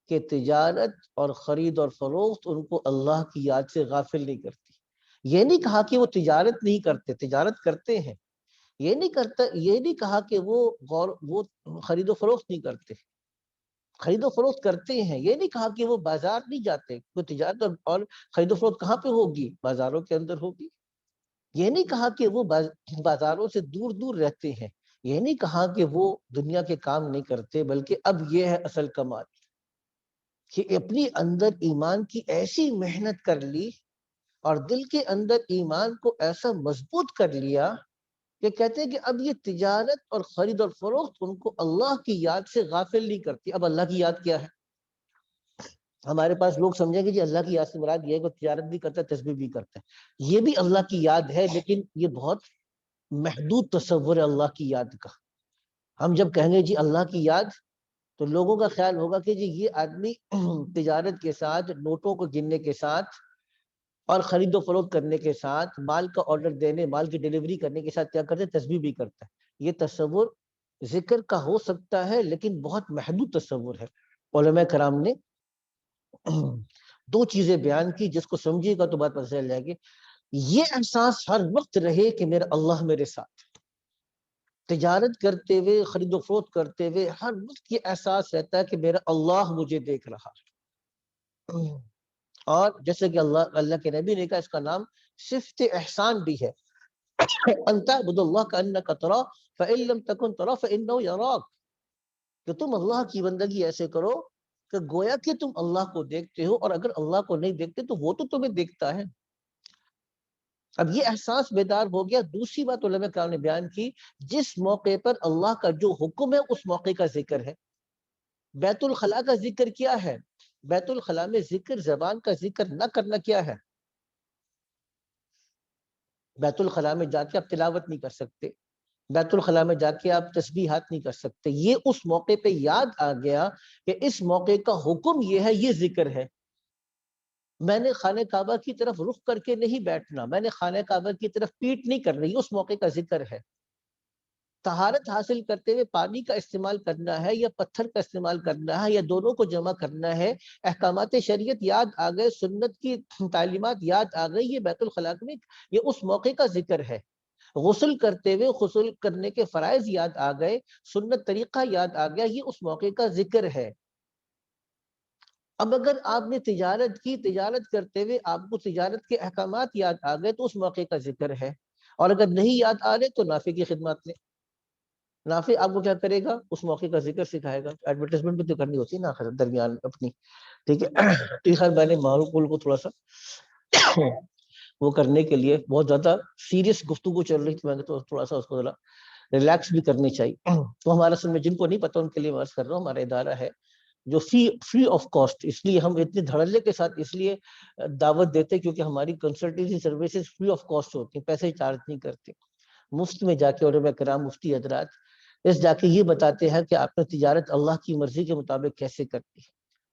کہ تجارت اور خرید اور فروخت ان کو اللہ کی یاد سے غافل نہیں کرتی۔ یہ نہیں کہا کہ وہ تجارت نہیں کرتے، تجارت کرتے ہیں، یہ نہیں کہا کہ وہ خرید و فروخت نہیں کرتے، خرید و فروخت کرتے ہیں، یہ نہیں کہا کہ وہ بازار نہیں جاتے، وہ تجارت اور خرید و فروخت کہاں پہ ہوگی، بازاروں کے اندر ہوگی۔ یہ نہیں کہا کہ وہ بازاروں سے دور دور رہتے ہیں، یہ نہیں کہا کہ وہ دنیا کے کام نہیں کرتے، بلکہ اب یہ ہے اصل کمال کہ اپنی اندر ایمان کی ایسی محنت کر لی اور دل کے اندر ایمان کو ایسا مضبوط کر لیا کہ کہتے ہیں کہ اب یہ تجارت اور خرید اور فروخت ان کو اللہ کی یاد سے غافل نہیں کرتی۔ اب اللہ کی یاد کیا ہے؟ ہمارے پاس لوگ سمجھیں گے جی اللہ کی یاد سے مراد یہ ہے کہ تجارت بھی کرتا ہے، تسبیح بھی کرتا ہے، یہ بھی اللہ کی یاد ہے، لیکن یہ بہت محدود تصور ہے اللہ کی یاد کا۔ ہم جب کہیں گے جی اللہ کی یاد، تو لوگوں کا خیال ہوگا کہ جی یہ آدمی تجارت کے ساتھ، نوٹوں کو گننے کے ساتھ اور خرید و فروخت کرنے کے ساتھ، مال کا آرڈر دینے، مال کی ڈیلیوری کرنے کے ساتھ کیا کرتے ہیں، تسبیح بھی کرتا ہے۔ یہ تصور ذکر کا ہو سکتا ہے لیکن بہت محدود تصور ہے۔ علماء کرام نے دو چیزیں بیان کی، جس کو سمجھیے گا تو بات پتہ چل جائے گی۔ یہ احساس ہر وقت رہے کہ میرا اللہ میرے ساتھ، تجارت کرتے ہوئے، خرید و فروخت کرتے ہوئے ہر وقت یہ احساس رہتا ہے کہ میرا اللہ مجھے دیکھ رہا ہے۔ اور جیسے کہ اللہ کے نبی نے کہا، اس کا نام صفت احسان بھی ہے، ان تعبد اللہ کانک تراہ فان لم تکن تراہ فانہ یراک، کہ تم اللہ کی بندگی ایسے کرو کہ گویا کہ تم اللہ کو دیکھتے ہو، اور اگر اللہ کو نہیں دیکھتے تو وہ تو تمہیں دیکھتا ہے۔ اب یہ احساس بیدار ہو گیا۔ دوسری بات علماء کرام نے بیان کی، جس موقع پر اللہ کا جو حکم ہے اس موقع کا ذکر ہے۔ بیت الخلاء کا ذکر کیا ہے؟ بیت الخلاء میں ذکر، زبان کا ذکر نہ کرنا کیا ہے؟ بیت الخلاء میں جا کے آپ تلاوت نہیں کر سکتے، بیت الخلاء میں جا کے آپ تسبیحات نہیں کر سکتے۔ یہ اس موقع پہ یاد آ گیا کہ اس موقع کا حکم یہ ہے، یہ ذکر ہے۔ میں نے خانہ کعبہ کی طرف رخ کر کے نہیں بیٹھنا، میں نے خانہ کعبہ کی طرف پیٹ نہیں کرنی، یہ اس موقع کا ذکر ہے۔ طہارت حاصل کرتے ہوئے پانی کا استعمال کرنا ہے یا پتھر کا استعمال کرنا ہے یا دونوں کو جمع کرنا ہے، احکامات شریعت یاد آ گئے، سنت کی تعلیمات یاد آ گئی، یہ بیت الخلاء میں یہ اس موقع کا ذکر ہے۔ غسل کرتے ہوئے غسل کرنے کے فرائض یاد آ گئے، سنت طریقہ یاد آ گیا، یہ اس موقع کا ذکر ہے۔ اب اگر آپ نے تجارت کی، تجارت کرتے ہوئے آپ کو تجارت کے احکامات یاد آ گئے تو اس موقع کا ذکر ہے، اور اگر نہیں یاد آ رہے تو نافع کی خدمات لیں۔ نافع آپ کو کیا کرے گا؟ اس موقع کا ذکر سکھائے گا. ایڈورٹائزمنٹ بھی تو کرنی ہوتی ہے نا درمیان اپنی, ٹھیک ہے. تو خیر میں نے معروف کو تھوڑا سا وہ کرنے کے لیے, بہت زیادہ سیریس گفتگو چل رہی تھی, میں نے تو تھوڑا سا اس کو ذرا ریلیکس بھی کرنی چاہیے. تو ہمارا سن میں جن کو نہیں پتا ان کے لیے عرض کر رہا ہوں, ہمارا ادارہ ہے جو فری آف کاسٹ, اس لیے ہم اتنے دھڑلے کے ساتھ اس لیے دعوت دیتے کیونکہ ہماری consultancy services free of cost ہوتی ہیں, پیسے چارج نہیں کرتے. مفت میں جا کے علماء کرام, مفتی حضرات اس جا کے یہ بتاتے ہیں کہ آپ نے تجارت اللہ کی مرضی کے مطابق کیسے کرتی ہے,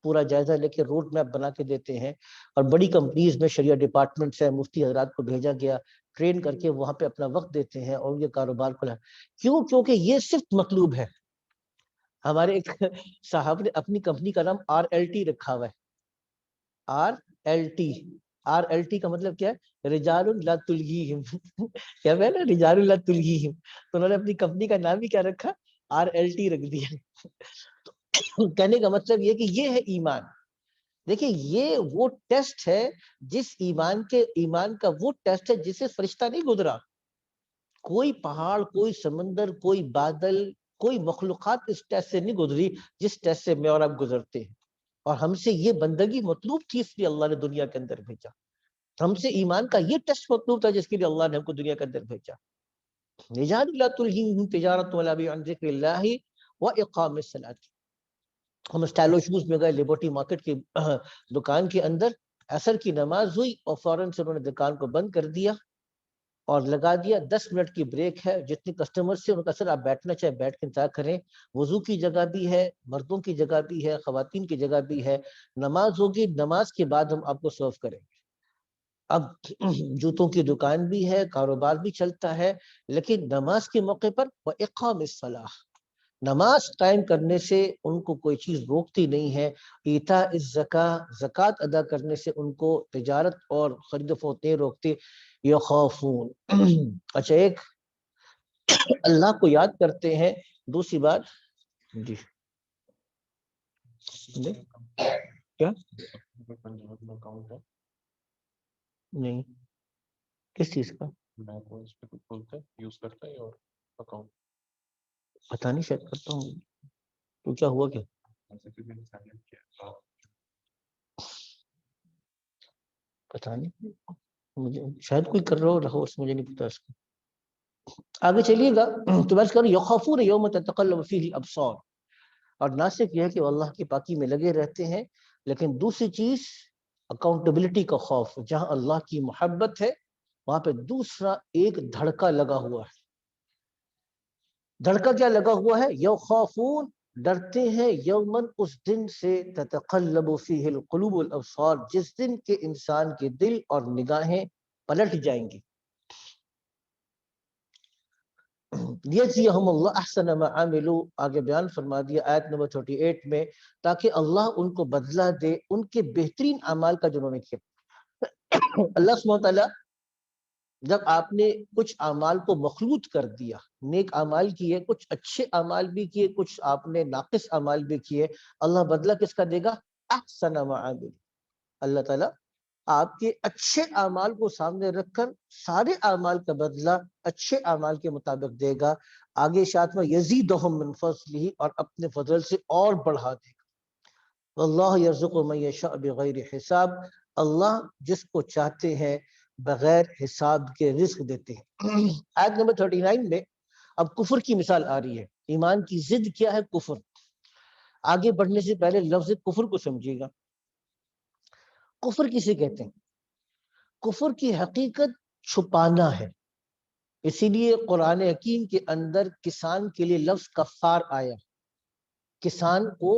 پورا جائزہ لے کے روڈ میپ بنا کے دیتے ہیں. اور بڑی کمپنیز میں شریعہ ڈپارٹمنٹ سے مفتی حضرات کو بھیجا گیا, ٹرین کر کے وہاں پہ اپنا وقت دیتے ہیں اور یہ کاروبار کھلا. کیوں؟ کیونکہ یہ صرف مطلوب ہے. ہمارے ایک صاحب نے اپنی کمپنی کا نام RLT رکھا ہوا ہے. RLT کا مطلب کیا ہے؟ رجال لا تلہیہم. کیا ہے نا, رجال لا تلہیہم. تو انہوں نے اپنی کمپنی کا نام ہی کیا رکھا؟ RLT رکھ دیا. کہنے کا مطلب یہ کہ یہ ہے ایمان. دیکھیں یہ وہ ٹیسٹ ہے جس ایمان کا وہ ٹیسٹ ہے جسے فرشتہ نہیں گزرا. کوئی پہاڑ, کوئی سمندر, کوئی بادل, کوئی مخلوقات اس ٹیسٹ سے نہیں گزری جس ٹیسٹ سے میں اور آپ گزرتے ہیں. اور ہم سے یہ بندگی مطلوب تھی, اس لیے اللہ نے دنیا کے اندر بھیجا. ہم سے ایمان کا یہ ٹیسٹ مطلوب تھا جس کے لیے اللہ نے ہم کو دنیا کے اندر بھیجا. رجال لا تلہیہم تجارۃ ولا بیع عن ذکر اللہ واقام الصلاۃ. ہم اسٹائلو شوز میں گئے, لبرٹی مارکیٹ کی دکان کے اندر, عصر کی نماز ہوئی اور فوراً سے انہوں نے دکان کو بند کر دیا اور لگا دیا 10 منٹ کی بریک ہے. جتنے کسٹمر سے ان کا سر آپ بیٹھنا چاہے بیٹھ کے انتظار کریں, وضو کی جگہ بھی ہے, مردوں کی جگہ بھی ہے, خواتین کی جگہ بھی ہے. نماز ہوگی, نماز کے بعد ہم آپ کو سرو کریں گے. اب جوتوں کی دکان بھی ہے, کاروبار بھی چلتا ہے, لیکن نماز کے موقع پر وَإِقَامِ الصَّلَاةِ, نماز قائم کرنے سے ان کو کوئی چیز روکتی نہیں ہے. ایتاء الزکاۃ, زکوٰۃ ادا کرنے سے ان کو تجارت اور خرید و فروخت نہیں روکتی. یخافون, اچھا ایک اللہ کو یاد کرتے ہیں, دوسری بات جی کیا نہیں کس چیز کا پتہ نہیں, شاید کرتا ہوں. تو کیا ہوا, کیا پتہ نہیں, مجھے شاید کوئی کر رہا ہو اس مجھے نہیں پتا اس کا. آگے چلیے گا تو بس کرو, یخافون یوم تتقلب فیہ الابصار. اور نہ صرف یہ ہے کہ وہ اللہ کی پاکی میں لگے رہتے ہیں, لیکن دوسری چیز اکاؤنٹیبلٹی کا خوف. جہاں اللہ کی محبت ہے وہاں پہ دوسرا ایک دھڑکا لگا ہوا ہے. دھڑکا کیا لگا ہوا ہے؟ یخافون, ڈرتے ہیں, یومن, اس دن سے, تتقلب فیہ القلوب والابصار, جس دن کے انسان کے دل اور نگاہیں پلٹ جائیں گی. یجزیہم اللہ احسن ما عملوا, آگے بیان فرما دیا آیت نمبر 38 میں, تاکہ اللہ ان کو بدلہ دے ان کے بہترین اعمال کا جنہوں نے کیا. اللہ سبحانہ وتعالی جب آپ نے کچھ اعمال کو مخلوط کر دیا, نیک اعمال کیے, کچھ اچھے اعمال بھی کیے, کچھ آپ نے ناقص اعمال بھی کیے, اللہ بدلہ کس کا دے گا؟ احسن ما عملوا. اللہ تعالیٰ آپ کے اچھے اعمال کو سامنے رکھ کر سارے اعمال کا بدلہ اچھے اعمال کے مطابق دے گا. آگے اشارت میں یزیدہم من فضلہ, اور اپنے فضل سے اور بڑھا دے گا. واللہ یرزق من یشاء بغیر حساب, اللہ جس کو چاہتے ہیں بغیر حساب کے رزق دیتے ہیں. آیت نمبر 39 میں اب کفر کی مثال آ رہی ہے. ایمان کی ضد کیا ہے؟ کفر. آگے بڑھنے سے پہلے لفظ کفر کو سمجھیے گا. کفر کسے کہتے ہیں؟ کفر کی حقیقت چھپانا ہے. اسی لیے قرآن حکیم کے اندر کسان کے لیے لفظ کفار آیا. کسان کو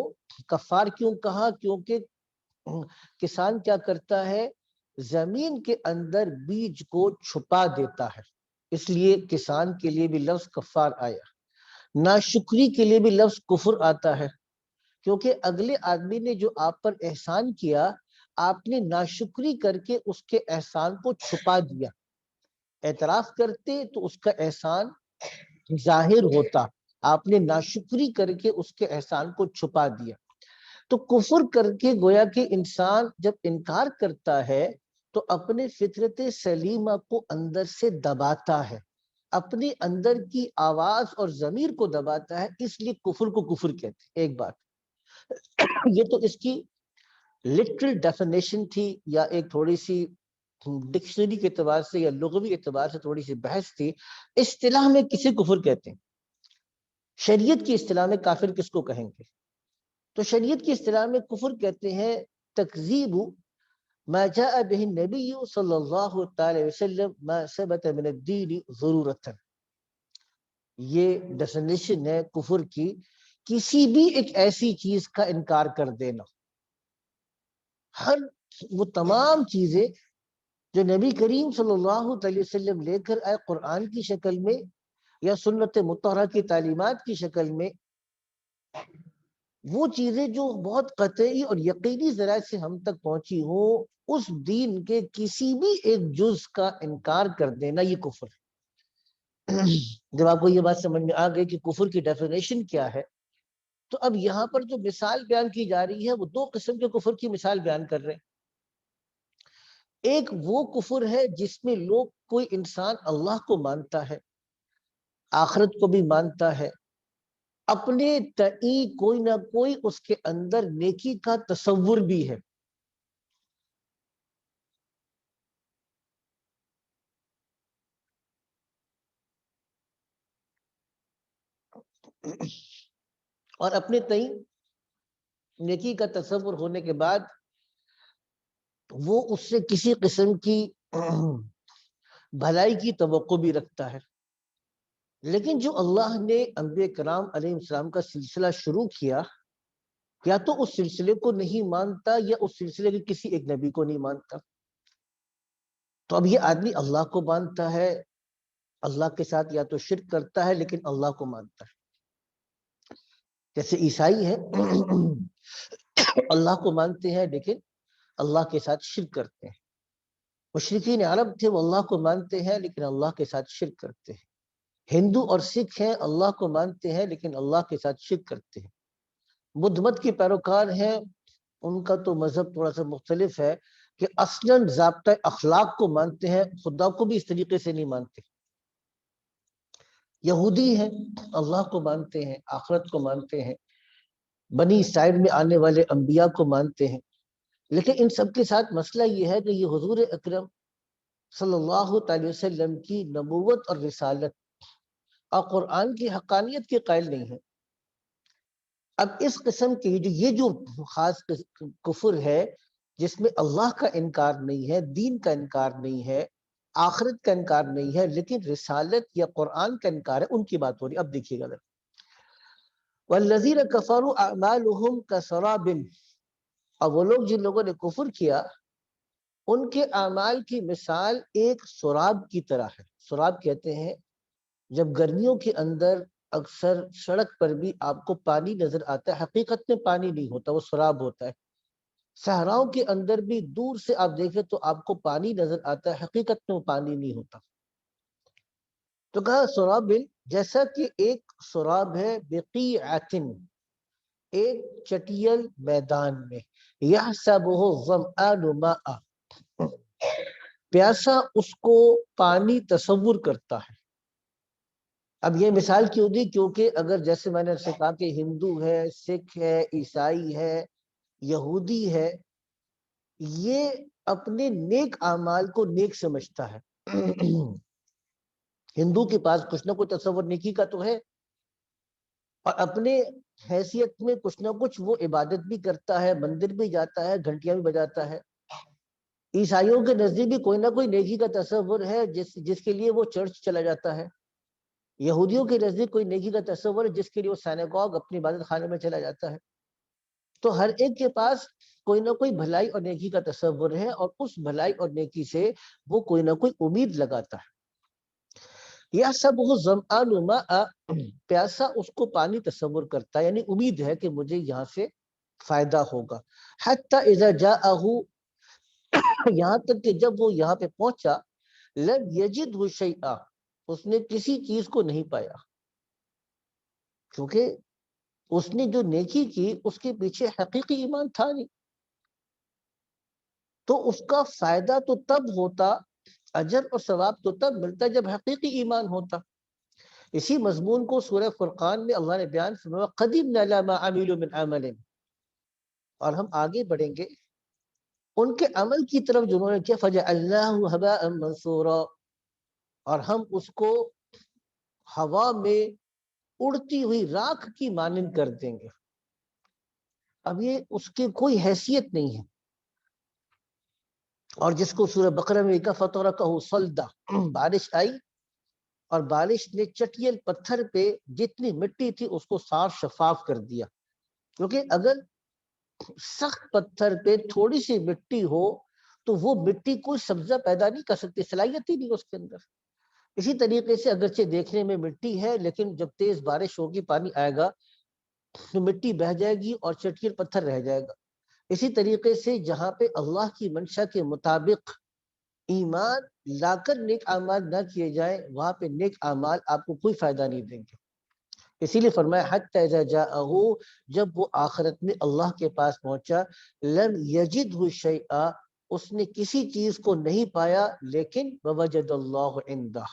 کفار کیوں کہا؟ کیونکہ کسان کیا کرتا ہے؟ زمین کے اندر بیج کو چھپا دیتا ہے, اس لیے کسان کے لیے بھی لفظ کفار آیا. ناشکری کے لیے بھی لفظ کفر آتا ہے, کیونکہ اگلے آدمی نے جو آپ پر احسان کیا, آپ نے ناشکری کر کے اس کے احسان کو چھپا دیا. اعتراف کرتے تو اس کا احسان ظاہر ہوتا, آپ نے ناشکری کر کے اس کے احسان کو چھپا دیا. تو کفر کر کے گویا کہ انسان جب انکار کرتا ہے تو اپنے فطرت سلیمہ کو اندر سے دباتا ہے. اپنے اندر کی آواز اور ضمیر کو دباتا ہے، اس لیے کفر کو کفر کہتے ہیں۔ ایک بات یہ تو اس کی لٹرل ڈیفینیشن تھی، یا ایک تھوڑی سی ڈکشنری کے اعتبار سے یا لغوی اعتبار سے تھوڑی سی بحث تھی۔ اصطلاح میں کسی کفر کہتے ہیں، شریعت کی اصطلاح میں کافر کس کو کہیں گے؟ تو شریعت کی اصطلاح میں کفر کہتے ہیں تکذیب ما جاء به النبی صلی اللہ تعالی وسلم ما ثبت من الدین ضرورتا۔ یہ ڈیفینیشن ہے کفر کی، کسی بھی ایک ایسی چیز کا انکار کر دینا، وہ تمام چیزیں جو نبی کریم صلی اللہ علیہ وسلم لے کر آئے قرآن کی شکل میں یا سنت مطہرہ کی تعلیمات کی شکل میں، وہ چیزیں جو بہت قطعی اور یقینی ذرائع سے ہم تک پہنچی ہوں، اس دین کے کسی بھی ایک جز کا انکار کر دینا یہ کفر ہے۔ جب آپ کو یہ بات سمجھ میں آ گئی کہ کفر کی ڈیفینیشن کیا ہے، تو اب یہاں پر جو مثال بیان کی جا رہی ہے وہ دو قسم کے کفر کی مثال بیان کر رہے ہیں۔ ایک وہ کفر ہے جس میں لوگ، کوئی انسان اللہ کو مانتا ہے، آخرت کو بھی مانتا ہے، اپنے تئیں کوئی نہ کوئی اس کے اندر نیکی کا تصور بھی ہے، اور اپنے تئیں نیکی کا تصور ہونے کے بعد وہ اس سے کسی قسم کی بھلائی کی توقع بھی رکھتا ہے۔ لیکن جو اللہ نے انبیاء کرام علیہ السلام کا سلسلہ شروع کیا، یا تو اس سلسلے کو نہیں مانتا یا اس سلسلے کے کسی ایک نبی کو نہیں مانتا۔ تو اب یہ آدمی اللہ کو مانتا ہے، اللہ کے ساتھ یا تو شرک کرتا ہے لیکن اللہ کو مانتا ہے۔ جیسے عیسائی ہیں، اللہ کو مانتے ہیں لیکن اللہ کے ساتھ شرک کرتے ہیں۔ مشرکین عرب تھے، وہ اللہ کو مانتے ہیں لیکن اللہ کے ساتھ شرک کرتے ہیں۔ ہندو اور سکھ ہیں، اللہ کو مانتے ہیں لیکن اللہ کے ساتھ شرک کرتے ہیں۔ بدھ مت کے پیروکار ہیں، ان کا تو مذہب تھوڑا سا مختلف ہے کہ اصلاً ضابطہ اخلاق کو مانتے ہیں، خدا کو بھی اس طریقے سے نہیں مانتے۔ یہودی ہیں، اللہ کو مانتے ہیں، آخرت کو مانتے ہیں، بنی اسرائیل میں آنے والے انبیاء کو مانتے ہیں، لیکن ان سب کے ساتھ مسئلہ یہ ہے کہ یہ حضور اکرم صلی اللہ تعالی وسلم کی نبوت اور رسالت اور قرآن کی حقانیت کے قائل نہیں ہیں۔ اب اس قسم کی یہ جو خاص کفر ہے جس میں اللہ کا انکار نہیں ہے، دین کا انکار نہیں ہے، آخرت کا انکار نہیں ہے، لیکن رسالت یا قرآن کا انکار ہے، ان کی بات ہو رہی۔ اب دیکھیے گا ذرا، وَالَّذِينَ كَفَرُوا أَعْمَالُهُمْ كَسَرَابٍ، اور وہ لوگ جن لوگوں نے کفر کیا، ان کے اعمال کی مثال ایک سراب کی طرح ہے۔ سراب کہتے ہیں جب گرمیوں کے اندر اکثر سڑک پر بھی آپ کو پانی نظر آتا ہے، حقیقت میں پانی نہیں ہوتا، وہ سراب ہوتا ہے۔ صحراؤں کے اندر بھی دور سے آپ دیکھیں تو آپ کو پانی نظر آتا ہے، حقیقت میں وہ پانی نہیں ہوتا۔ تو کہا سراب، جیسا کہ ایک سراب ہے بقیعۃ، ایک چٹیل میدان میں، یحسبہ الظمآن ماء، پیاسا اس کو پانی تصور کرتا ہے۔ اب یہ مثال کیوں دی؟ کیونکہ اگر جیسے میں نے آپ سے کہا کہ ہندو ہے، سکھ ہے، عیسائی ہے، یہودی ہے، یہ اپنے نیک اعمال کو نیک سمجھتا ہے۔ ہندو کے پاس کچھ نہ کچھ تصور نیکی کا تو ہے، اور اپنے حیثیت میں کچھ نہ کچھ وہ عبادت بھی کرتا ہے، مندر بھی جاتا ہے، گھنٹیاں بھی بجاتا ہے۔ عیسائیوں کے نزدیک بھی کوئی نہ کوئی نیکی کا تصور ہے جس کے لیے وہ چرچ چلا جاتا ہے۔ یہودیوں کے نزدیک کوئی نیکی کا تصور ہے جس کے لیے وہ سینیگوگ، اپنی عبادت خانے میں چلا جاتا ہے۔ تو ہر ایک کے پاس کوئی نہ کوئی بھلائی اور نیکی کا تصور ہے، اور اس بھلائی اور نیکی سے وہ کوئی نہ کوئی امید لگاتا ہے۔ یحسبہ الظمآن ماء، پیاسا اس کو پانی تصور کرتا ہے، یعنی امید ہے کہ مجھے یہاں سے فائدہ ہوگا۔ حتی اذا جاءہ، یہاں تک کہ جب وہ یہاں پہ پہنچا، لم یجدہ شیئا، اس نے کسی چیز کو نہیں پایا، کیونکہ اس نے جو نیکی کی اس کے پیچھے حقیقی ایمان تھا نہیں۔ تو اس کا فائدہ تو تب ہوتا اجر اور ثواب تو تب ملتا جب حقیقی ایمان ہوتا. اسی مضمون کو سورہ فرقان میں اللہ نے بیان فرمایا قدمنا الی ما عملوا من عمل، اور ہم آگے بڑھیں گے ان کے عمل کی طرف جنہوں نے کیا فجعلناہ ہباء منثورا، اور ہم اس کو ہوا میں اڑتی ہوئی راکھ کی مانند کر دیں گے. اب یہ اس کی کوئی حیثیت نہیں ہے. اور جس کو سورہ بقرہ میں لکھا فترکہ صلدا، بارش آئی اور بارش نے چٹیل پتھر پہ جتنی مٹی تھی اس کو صاف شفاف کر دیا. کیونکہ اگر سخت پتھر پہ تھوڑی سی مٹی ہو تو وہ مٹی کوئی سبزہ پیدا نہیں کر سکتی، صلاحیت ہی نہیں اس کے اندر. اسی طریقے سے اگرچہ دیکھنے میں مٹی ہے لیکن جب تیز بارش ہوگی پانی آئے گا تو مٹی بہہ جائے گی اور چٹکیل پتھر رہ جائے گا. اسی طریقے سے جہاں پہ اللہ کی منشا کے مطابق ایمان لا کر نیک اعمال نہ کیے جائیں وہاں پہ نیک اعمال آپ کو کوئی فائدہ نہیں دیں گے. اسی لیے فرمایا حتی اذا جاءہ، جب وہ آخرت میں اللہ کے پاس پہنچا لم یجدہ شیئا، اس نے کسی چیز کو نہیں پایا لیکن ووجد اللہ عندہ،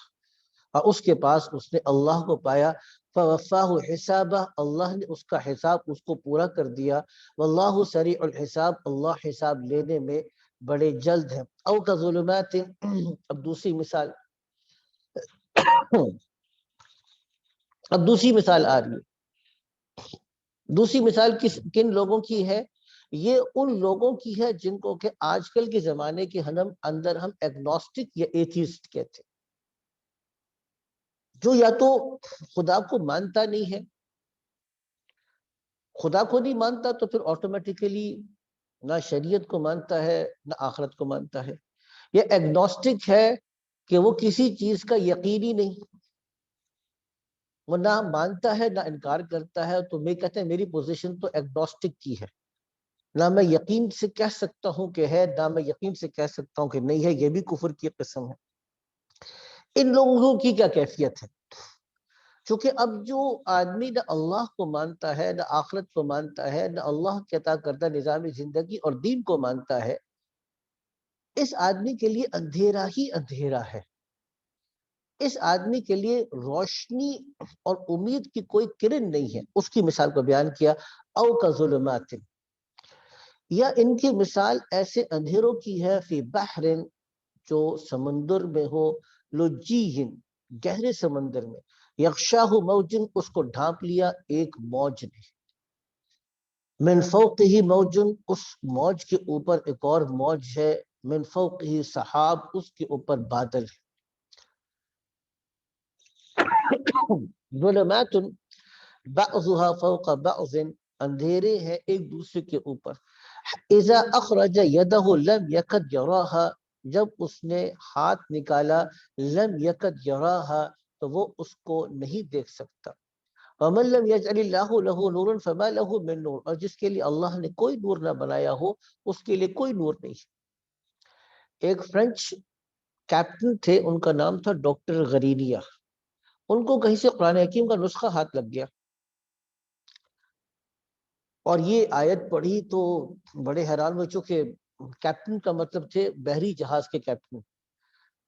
اور اس کے پاس اس نے اللہ کو پایا. فوفاہ حسابہ، اللہ نے اس کا حساب اس کو پورا کر دیا. واللہ سریع الحساب، اللہ حساب لینے میں بڑے جلد ہیں. او کظلمات، اب دوسری مثال آ رہی ہے. دوسری مثال کن لوگوں کی ہے؟ یہ ان لوگوں کی ہے جن کو کہ آج کل کے زمانے کے اندر ہم ایگنوسٹک یا ایتھیسٹ کہتے ہیں، جو یا تو خدا کو مانتا نہیں ہے. خدا کو نہیں مانتا تو پھر آٹومیٹیکلی نہ شریعت کو مانتا ہے نہ آخرت کو مانتا ہے. یہ ایگنوسٹک ہے کہ وہ کسی چیز کا یقینی نہیں، وہ نہ مانتا ہے نہ انکار کرتا ہے. تو میں کہتے ہیں میری پوزیشن تو ایگنوسٹک کی ہے، نہ میں یقین سے کہہ سکتا ہوں کہ ہے نہ میں یقین سے کہہ سکتا ہوں کہ نہیں ہے. یہ بھی کفر کی قسم ہے. ان لوگوں کی کیا کیفیت ہے؟ چونکہ اب جو آدمی نہ اللہ کو مانتا ہے نہ آخرت کو مانتا ہے نہ اللہ کے عطا کردہ نظام زندگی اور دین کو مانتا ہے، اس آدمی کے لیے اندھیرا ہی اندھیرا ہے. اس آدمی کے لیے روشنی اور امید کی کوئی کرن نہیں ہے. اس کی مثال کو بیان کیا او کا ظلمات، یا ان کی مثال ایسے اندھیروں کی ہے فی بحر، جو سمندر میں ہو، لجیہن، گہرے سمندر میں، یغشاہ موجن، اس کو ڈھانپ لیا ایک موج نے، من فوقہ موجن، اس موج کے اوپر ایک اور موج ہے، من فوقہ سحاب، اس کے اوپر بادل ہے. ظلمات بعضها فوق بعض، اندھیرے ہیں ایک دوسرے کے اوپر. اذا اخرج یدہ لم یکد یراہا، جب اس نے ہاتھ نکالا لم یکد یراہا تو وہ اس کو نہیں دیکھ سکتا. ومن لم یجعل اللہ لہ نورا فما لہ من نور، اور جس کے لیے اللہ نے کوئی نور نہ بنایا ہو اس کے لیے کوئی نور نہیں. ایک فرینچ کیپٹن تھے، ان کا نام تھا ڈاکٹر غرینیا. ان کو کہیں سے قرآن حکیم کا نسخہ ہاتھ لگ گیا اور یہ آیت پڑھی تو بڑے حیران ہوئے. چونکہ کیپٹن کا مطلب تھے بحری جہاز کے کیپٹن،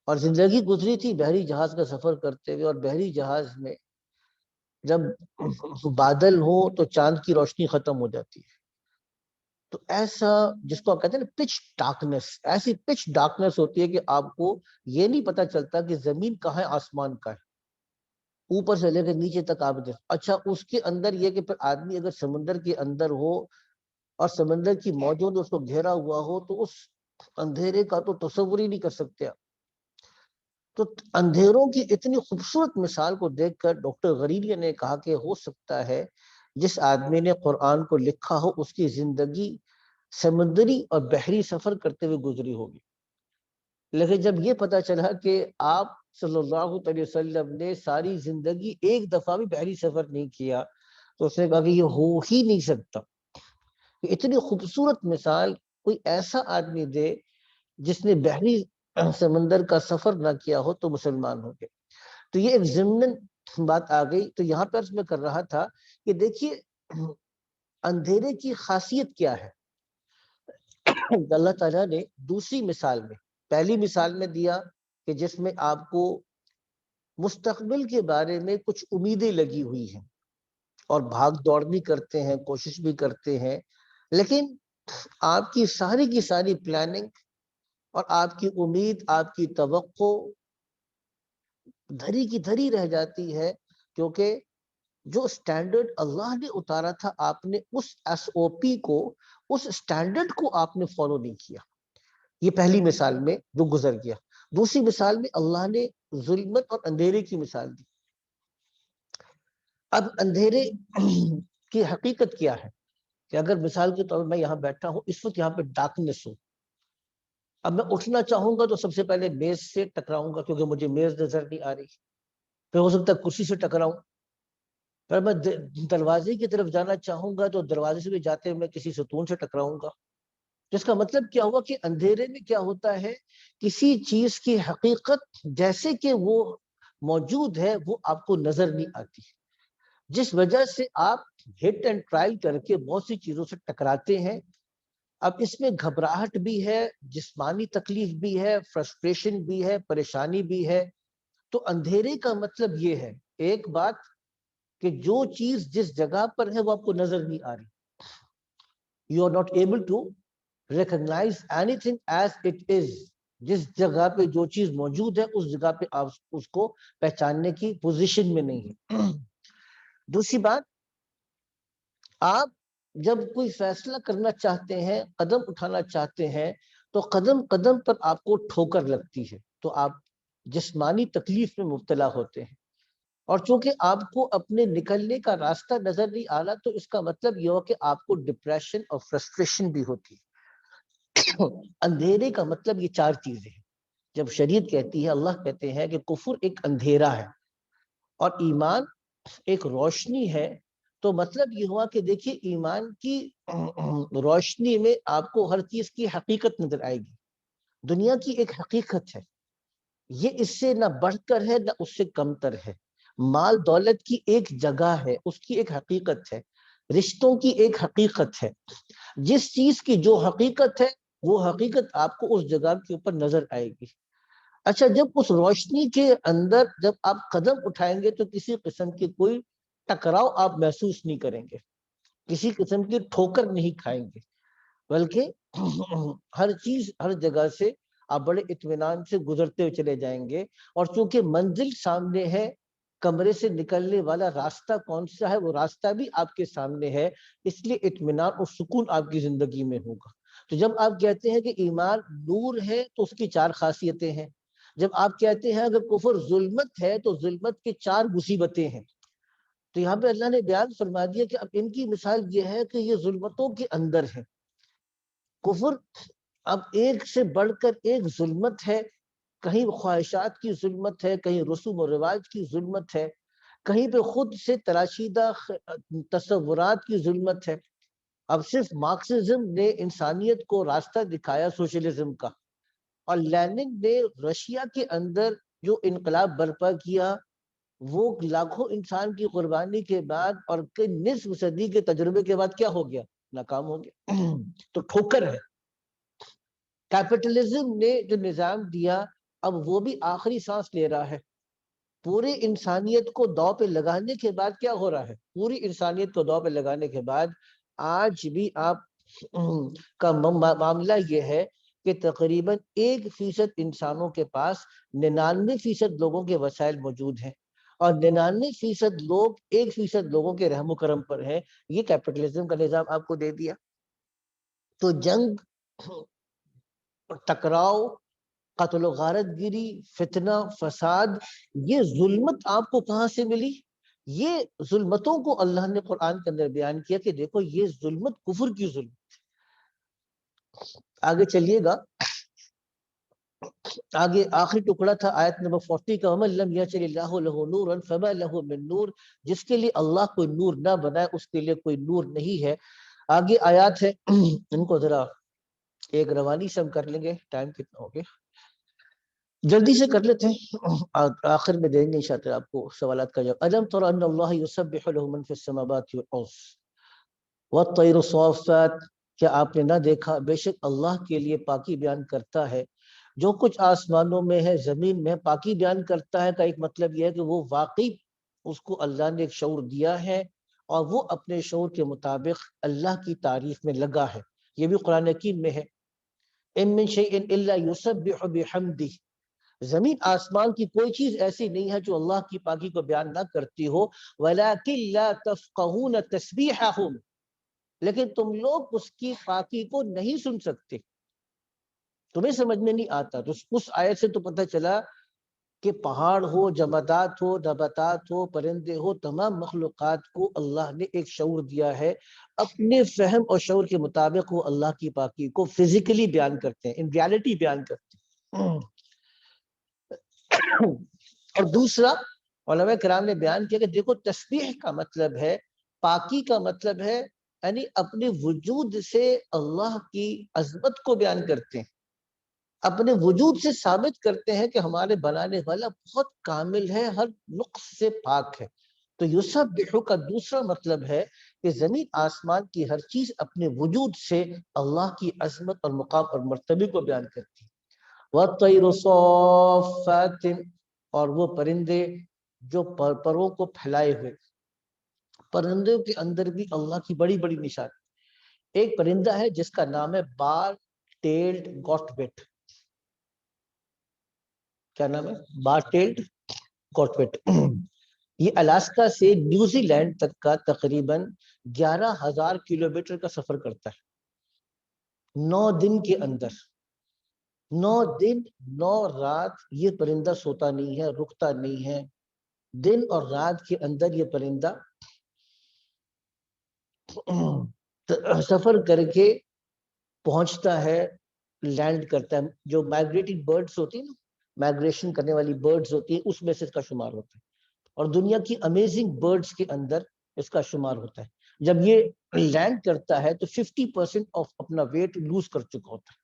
اور زندگی گزری تھی بحری جہاز کا سفر کرتے ہوئے. اور بحری جہاز میں جب بادل ہو تو چاند کی روشنی ختم ہو جاتی ہے. تو ایسا جس کو آپ کہتے ہیں نا پچ ڈارکنس، ایسی پچ ڈارکنس ہوتی ہے کہ آپ کو یہ نہیں پتا چلتا کہ زمین کہاں ہے آسمان کا ہے، اوپر سے لے کے نیچے تک آپ دیکھ. اچھا اس کے اندر یہ کہ پھر آدمی اگر سمندر کے اندر ہو اور سمندر کی موجود اس کو گھیرا ہوا ہو تو اس اندھیرے کا تو تصور ہی نہیں کر سکتے. تو اندھیروں کی اتنی خوبصورت مثال کو دیکھ کر ڈاکٹر غرینیا نے کہا کہ ہو سکتا ہے جس آدمی نے قرآن کو لکھا ہو اس کی زندگی سمندری اور بحری سفر کرتے ہوئے گزری ہوگی. لیکن جب یہ پتا چلا کہ آپ صلی اللہ علیہ وسلم نے ساری زندگی ایک دفعہ بھی بحری سفر نہیں کیا تو اس نے کہا کہ یہ ہو ہی نہیں سکتا. اتنی خوبصورت مثال کوئی ایسا آدمی دے جس نے بحری سمندر کا سفر نہ کیا ہو تو مسلمان ہو گئے. تو یہ ایک ضمن بات آ گئی. تو یہاں پر میں کر رہا تھا کہ دیکھیے اندھیرے کی خاصیت کیا ہے. اللہ تعالیٰ نے دوسری مثال میں، پہلی مثال میں دیا کہ جس میں آپ کو مستقبل کے بارے میں کچھ امیدیں لگی ہوئی ہیں اور بھاگ دوڑ بھی کرتے ہیں، کوشش بھی کرتے ہیں، لیکن آپ کی ساری پلاننگ اور آپ کی امید، آپ کی توقع دھری کی دھری رہ جاتی ہے، کیونکہ جو سٹینڈرڈ اللہ نے اتارا تھا آپ نے اس ایس او پی کو، اس سٹینڈرڈ کو آپ نے فالو نہیں کیا۔ یہ پہلی مثال میں جو گزر گیا۔ دوسری مثال میں اللہ نے ظلمت اور اندھیرے کی مثال دی۔ اب اندھیرے کی حقیقت کیا ہے کہ اگر مثال کے طور پر میں یہاں بیٹھا ہوں، اس وقت یہاں پہ ڈارکنیس ہو، اب میں اٹھنا چاہوں گا تو سب سے پہلے میز سے ٹکراؤں گا کیونکہ مجھے میز نظر نہیں آ رہی، پھر ہو سکتا ہے کرسی سے ٹکراؤں، پھر میں دروازے کی طرف جانا چاہوں گا تو دروازے سے بھی جاتے ہوئے میں کسی ستون سے ٹکراؤں گا۔ جس کا مطلب کیا ہوا کہ اندھیرے میں کیا ہوتا ہے، کسی چیز کی حقیقت جیسے کہ وہ موجود ہے وہ آپ کو نظر نہیں آتی، جس وجہ سے آپ ہٹ اینڈ ٹرائل کر کے بہت سی چیزوں سے ٹکراتے ہیں۔ اب اس میں گھبراہٹ بھی ہے، جسمانی تکلیف بھی ہے، فرسٹریشن بھی ہے، پریشانی بھی ہے۔ تو اندھیرے کا مطلب یہ ہے، ایک بات کہ جو چیز جس جگہ پر ہے وہ آپ کو نظر نہیں آ رہی، you are not able to recognise anything as it is, جس جگہ پہ جو چیز موجود ہے اس جگہ پہ آپ اس کو پہچاننے کی پوزیشن میں نہیں ہے۔ دوسری بات، آپ جب کوئی فیصلہ کرنا چاہتے ہیں، قدم اٹھانا چاہتے ہیں، تو قدم قدم پر آپ کو ٹھوکر لگتی ہے، تو آپ جسمانی تکلیف میں مبتلا ہوتے ہیں، اور چونکہ آپ کو اپنے نکلنے کا راستہ نظر نہیں آ رہا تو اس کا مطلب یہ ہو کہ آپ کو ڈپریشن اور فرسٹریشن بھی ہوتی ہے۔ اندھیرے کا مطلب یہ چار چیزیں ہیں۔ جب شریعت کہتی ہے، اللہ کہتے ہیں کہ کفر ایک اندھیرا ہے اور ایمان ایک روشنی ہے، تو مطلب یہ ہوا کہ دیکھیے ایمان کی روشنی میں آپ کو ہر چیز کی حقیقت نظر آئے گی۔ دنیا کی ایک حقیقت ہے، یہ اس سے نہ بڑھ کر ہے نہ اس سے کم تر ہے۔ مال دولت کی ایک جگہ ہے، اس کی ایک حقیقت ہے، رشتوں کی ایک حقیقت ہے۔ جس چیز کی جو حقیقت ہے وہ حقیقت آپ کو اس جگہ کے اوپر نظر آئے گی۔ اچھا، جب اس روشنی کے اندر جب آپ قدم اٹھائیں گے تو کسی قسم کی کوئی ٹکراؤ آپ محسوس نہیں کریں گے، کسی قسم کی ٹھوکر نہیں کھائیں گے، بلکہ ہر چیز ہر جگہ سے آپ بڑے اطمینان سے گزرتے ہوئے چلے جائیں گے۔ اور چونکہ منزل سامنے ہے، کمرے سے نکلنے والا راستہ کون سا ہے وہ راستہ بھی آپ کے سامنے ہے، اس لیے اطمینان اور سکون آپ کی زندگی میں ہوگا۔ تو جب آپ کہتے ہیں کہ ایمان نور ہے تو اس کی چار خاصیتیں ہیں۔ جب آپ کہتے ہیں اگر کفر ظلمت ہے تو ظلمت کے چار مصیبتیں ہیں۔ تو یہاں پہ اللہ نے بیان فرما دیا کہ اب ان کی مثال یہ ہے کہ یہ ظلمتوں کے اندر ہے۔ کفر اب ایک سے بڑھ کر ایک ظلمت ہے، کہیں خواہشات کی ظلمت ہے، کہیں رسوم و رواج کی ظلمت ہے، کہیں پہ خود سے تراشیدہ تصورات کی ظلمت ہے۔ اب صرف مارکسزم نے انسانیت کو راستہ دکھایا سوشلزم کا، اور لینن نے رشیا کے اندر جو انقلاب برپا کیا وہ لاکھوں انسان کی قربانی کے بعد اور نصف صدی کے تجربے کے بعد کیا ہو گیا؟ ناکام ہو گیا۔ تو ٹھوکر ہے۔ کیپٹلزم نے جو نظام دیا اب وہ بھی آخری سانس لے رہا ہے، پوری انسانیت کو داؤ پہ لگانے کے بعد کیا ہو رہا ہے؟ پوری انسانیت کو داؤ پہ لگانے کے بعد آج بھی آپ کا معاملہ یہ ہے کہ تقریباً 1% انسانوں کے پاس 99% لوگوں کے وسائل موجود ہیں، اور 99% لوگ 1% لوگوں کے رحم و کرم پر ہیں۔ یہ کیپٹلزم کا نظام آپ کو دے دیا۔ تو جنگ، ٹکراؤ، قتل و غارت گیری، فتنہ، فساد، یہ ظلمت آپ کو کہاں سے ملی؟ یہ ظلمتوں کو اللہ نے قرآن کے اندر بیان کیا کہ دیکھو یہ ظلمت کفر کی ظلمت۔ آگے چلیے گا، آگے آخری ٹکڑا تھا آیت نمبر 40 کا، وَمَن لَمْ يَجْعَلِ اللَّهُ لَهُ نُورًا فَمَا لَهُ مِن نور، جس کے لیے اللہ کوئی نور نہ بنائے اس کے لیے کوئی نور نہیں ہے۔ آگے آیات ہے، ان کو ذرا ایک روانی سے ہم کر لیں گے، ٹائم کتنا ہو گیا، جلدی سے کر لیتے ہیں، آخر میں دیں گے انشاءاللہ آپ کو سوالات کا جواب۔ أَلَمْ تَرَ أَنَّ اللَّهَ يُسَبِّحُ لَهُ مَن فِي السَّمَاوَاتِ وَالْأَرْضِ وَالطَّيْرُ صَافَّاتٍ، کیا آپ نے نہ دیکھا بے شک اللہ کے لیے پاکی بیان کرتا ہے جو کچھ آسمانوں میں ہے زمین میں پاکی بیان کرتا ہے کا ایک مطلب یہ ہے کہ وہ واقعی اس کو اللہ نے ایک شعور دیا ہے اور وہ اپنے شعور کے مطابق اللہ کی تعریف میں لگا ہے. یہ بھی قرآن حکیم میں ہے. ان من شیء الا یسبح بحمدہ، زمین آسمان کی کوئی چیز ایسی نہیں ہے جو اللہ کی پاکی کو بیان نہ کرتی ہو. وَلَكِنْ لَا تَفْقَهُونَ تَسْبِيحَهُمْ، لیکن تم لوگ اس کی پاکی کو نہیں سن سکتے، تمہیں سمجھ میں نہیں آتا. تو اس آیت سے تو پتہ چلا کہ پہاڑ ہو، جمادات ہو، نباتات ہو، پرندے ہو، تمام مخلوقات کو اللہ نے ایک شعور دیا ہے. اپنے فہم اور شعور کے مطابق وہ اللہ کی پاکی کو فزیکلی بیان کرتے ہیں، ان ریالٹی بیان کرتے ہیں. اور دوسرا علماء کرام نے بیان کیا کہ دیکھو تسبیح کا مطلب ہے، پاکی کا مطلب ہے یعنی اپنے وجود سے اللہ کی عظمت کو بیان کرتے ہیں، اپنے وجود سے ثابت کرتے ہیں کہ ہمارے بنانے والا بہت کامل ہے، ہر نقص سے پاک ہے. تو یسبح کا دوسرا مطلب ہے کہ زمین آسمان کی ہر چیز اپنے وجود سے اللہ کی عظمت اور مقام اور مرتبے کو بیان کرتی ہے. وَالطَّيْرُ صَافَّاتٍ، اور وہ پرندے جو پروں کو پھیلائے ہوئے. پرندوں کے اندر بھی اللہ کی بڑی بڑی نشان. ایک پرندہ ہے جس کا نام ہے بار ٹیلڈ گوٹ-وٹ. کیا نام ہے؟ بار ٹیلڈ گوٹ-وٹ. یہ الاسکا سے نیوزی لینڈ تک کا تقریباً 11,000 کلومیٹر کا سفر کرتا ہے 9 دن کے اندر. 9 دن 9 رات یہ پرندہ سوتا نہیں ہے، رکتا نہیں ہے. دن اور رات کے اندر یہ پرندہ سفر کر کے پہنچتا ہے، لینڈ کرتا ہے. جو مائگریٹنگ برڈز ہوتی ہیں نا، مائگریشن کرنے والی برڈز ہوتی ہیں، اس میں سے اس کا شمار ہوتا ہے. اور دنیا کی امیزنگ برڈز کے اندر اس کا شمار ہوتا ہے. جب یہ لینڈ کرتا ہے تو 50% آف اپنا ویٹ لوز کر چکا ہوتا ہے،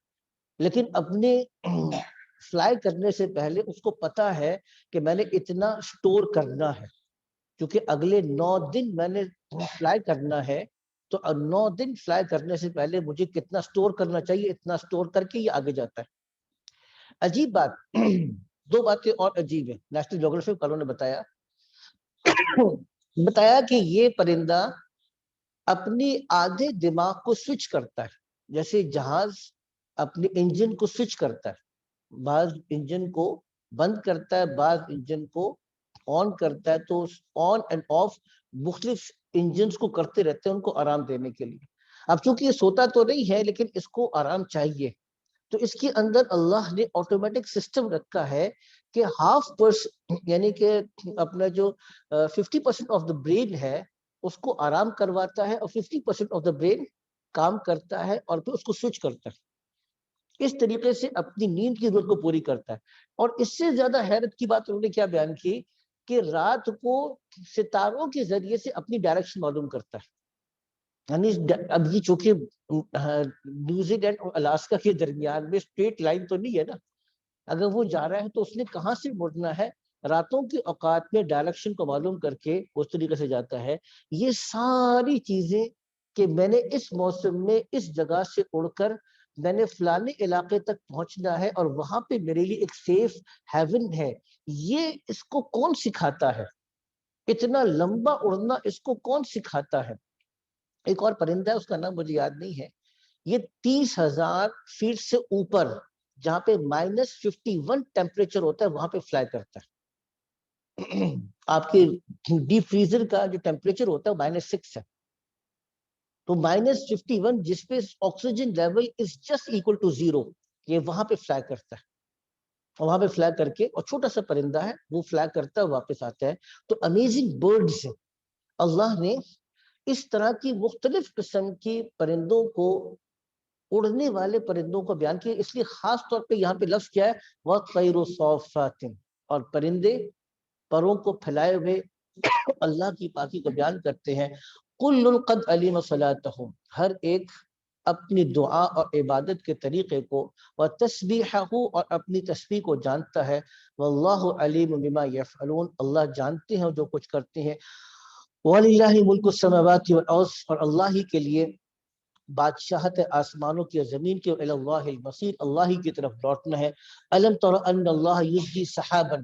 لیکن اپنے فلائی کرنے سے پہلے اس کو پتا ہے کہ میں نے اتنا سٹور کرنا ہے، کیونکہ اگلے 9 دن میں نے فلائی کرنا ہے. تو 9 دن فلائی کرنے سے پہلے مجھے کتنا سٹور کرنا چاہیے، اتنا سٹور کر کے یہ آگے جاتا ہے. عجیب بات، 2 باتیں اور عجیب ہیں. نیشنل جیوگرافک والوں نے بتایا کہ یہ پرندہ اپنی آدھے دماغ کو سوئچ کرتا ہے، جیسے جہاز اپنے انجن کو سوئچ کرتا ہے، بعض انجن کو بند کرتا ہے، بعض انجن کو آن کرتا ہے. تو آن اینڈ آف مختلف انجنز کو کرتے رہتے ہیں ان کو آرام دینے کے لیے. اب چونکہ یہ سوتا تو نہیں ہے لیکن اس کو آرام چاہیے، تو اس کے اندر اللہ نے آٹومیٹک سسٹم رکھا ہے کہ یعنی کہ اپنا جو 50% آف دا برین ہے اس کو آرام کرواتا ہے اور 50% آف دا برین کام کرتا ہے اور پھر اس کو سوئچ کرتا ہے. اس طریقے سے اپنی نیند کی ضرورت کو پوری کرتا ہے. اور اس سے زیادہ حیرت کی بات انہوں نے کیا بیان کی کہ رات کو ستاروں کے ذریعے سے اپنی ڈائریکشن معلوم کرتا ہے. یعنی اب یہ چونکہ نیوزی لینڈ اور الاسکا کے درمیان میں اسٹریٹ لائن تو نہیں ہے نا، اگر وہ جا رہا ہے تو اس نے کہاں سے مڑنا ہے، راتوں کے اوقات میں ڈائریکشن کو معلوم کر کے اس طریقے سے جاتا ہے. یہ ساری چیزیں کہ میں نے اس موسم میں اس جگہ سے اڑ کر میں نے فلانے علاقے تک پہنچنا ہے اور وہاں پہ میرے لیے ایک سیف ہیون ہے، یہ اس کو کون سکھاتا ہے؟ اتنا لمبا اڑنا اس کو کون سکھاتا ہے؟ ایک اور پرندہ ہے، اس کا نام مجھے یاد نہیں ہے، یہ 30,000 فیٹ سے اوپر جہاں پہ -51 ٹیمپریچر ہوتا ہے وہاں پہ فلائی کرتا ہے. آپ کے ڈیپ فریزر کا جو ٹیمپریچر ہوتا ہے وہ -6 ہے، تو -51 جس پہ oxygen level is just equal to 0، یہ وہاں پہ فلائی کرتا ہے. اور وہاں پہ فلائی کر کے، اور چھوٹا سا پرندہ ہے وہ فلائی کرتا ہے واپس آتا ہے. تو امیزنگ برڈز ہیں. اللہ نے اس طرح کی مختلف قسم کی پرندوں کو، اڑنے والے پرندوں کو بیان کیا. اس لیے خاص طور پہ یہاں پہ لفظ کیا ہے، وَالطَّيْرُ صَافَّاتٍ، اور پرندے پروں کو پھیلائے ہوئے اللہ کی پاکی کو بیان کرتے ہیں. كُلٌّ قَدْ عَلِمَ صَلَاتَهُ، ہر ایک اپنی دعا اور عبادت کے طریقے کو، وَتَسْبِيحَهُ، اور اپنی تسبیح کو جانتا ہے. وَاللَّهُ عَلِيمٌ بِمَا يَفْعَلُونَ، اللہ جانتے ہیں جو کچھ کرتے ہیں. وَلِلَّهِ مُلْكُ السَّمَاوَاتِ وَالْأَرْضِ، اور اللہ ہی کے لیے بادشاہت آسمانوں کی اور زمین کی، الی اللہ المصیر، اللہ ہی کی طرف لوٹنا ہے۔ الم تر ان اللہ یزجی سحابا،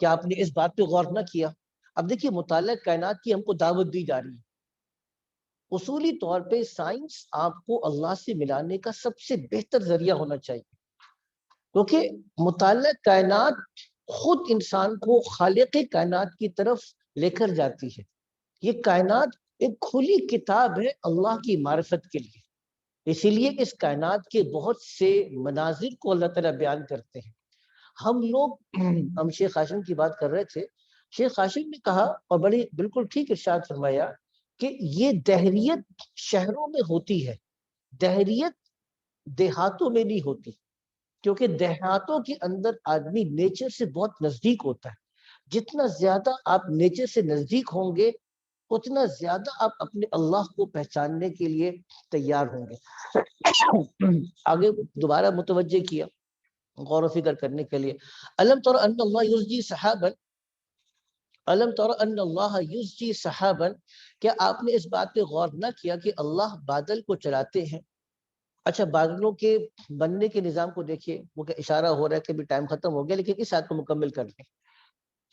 کیا آپ نے اس بات پہ غور نہ کیا؟ اب دیکھیے مطالعہ کائنات کی ہم کو دعوت دی جا رہی ہے۔ اصولی طور پہ سائنس آپ کو اللہ سے ملانے کا سب سے بہتر ذریعہ ہونا چاہیے، کیونکہ مطالعہ کائنات خود انسان کو خالق کائنات کی طرف لے کر جاتی ہے۔ یہ کائنات ایک کھلی کتاب ہے اللہ کی معرفت کے لیے، اسی لیے اس کائنات کے بہت سے مناظر کو اللہ تعالیٰ بیان کرتے ہیں۔ ہم شیخ ہاشم کی بات کر رہے تھے، شیخ ہاشم نے کہا اور بڑی بالکل ٹھیک ارشاد فرمایا کہ یہ دہریت شہروں میں ہوتی ہے، دہریت دیہاتوں میں نہیں ہوتی، کیونکہ دیہاتوں کے اندر آدمی نیچر سے بہت نزدیک ہوتا ہے۔ جتنا زیادہ آپ نیچر سے نزدیک ہوں گے اتنا زیادہ آپ اپنے اللہ کو پہچاننے کے لیے تیار ہوں گے۔ آگے دوبارہ متوجہ کیا غور و فکر کرنے کے لیے، الم تر ان اللہ یزجی سحابا، الم تر ان اللہ یزجی سحابا، کیا آپ نے اس بات پہ غور نہ کیا کہ اللہ بادل کو چلاتے ہیں؟ اچھا بادلوں کے بننے کے نظام کو دیکھیے، وہ کہ اشارہ ہو رہا ہے کہ بھی ٹائم ختم ہو گیا، لیکن اس آیت کو مکمل کر لیں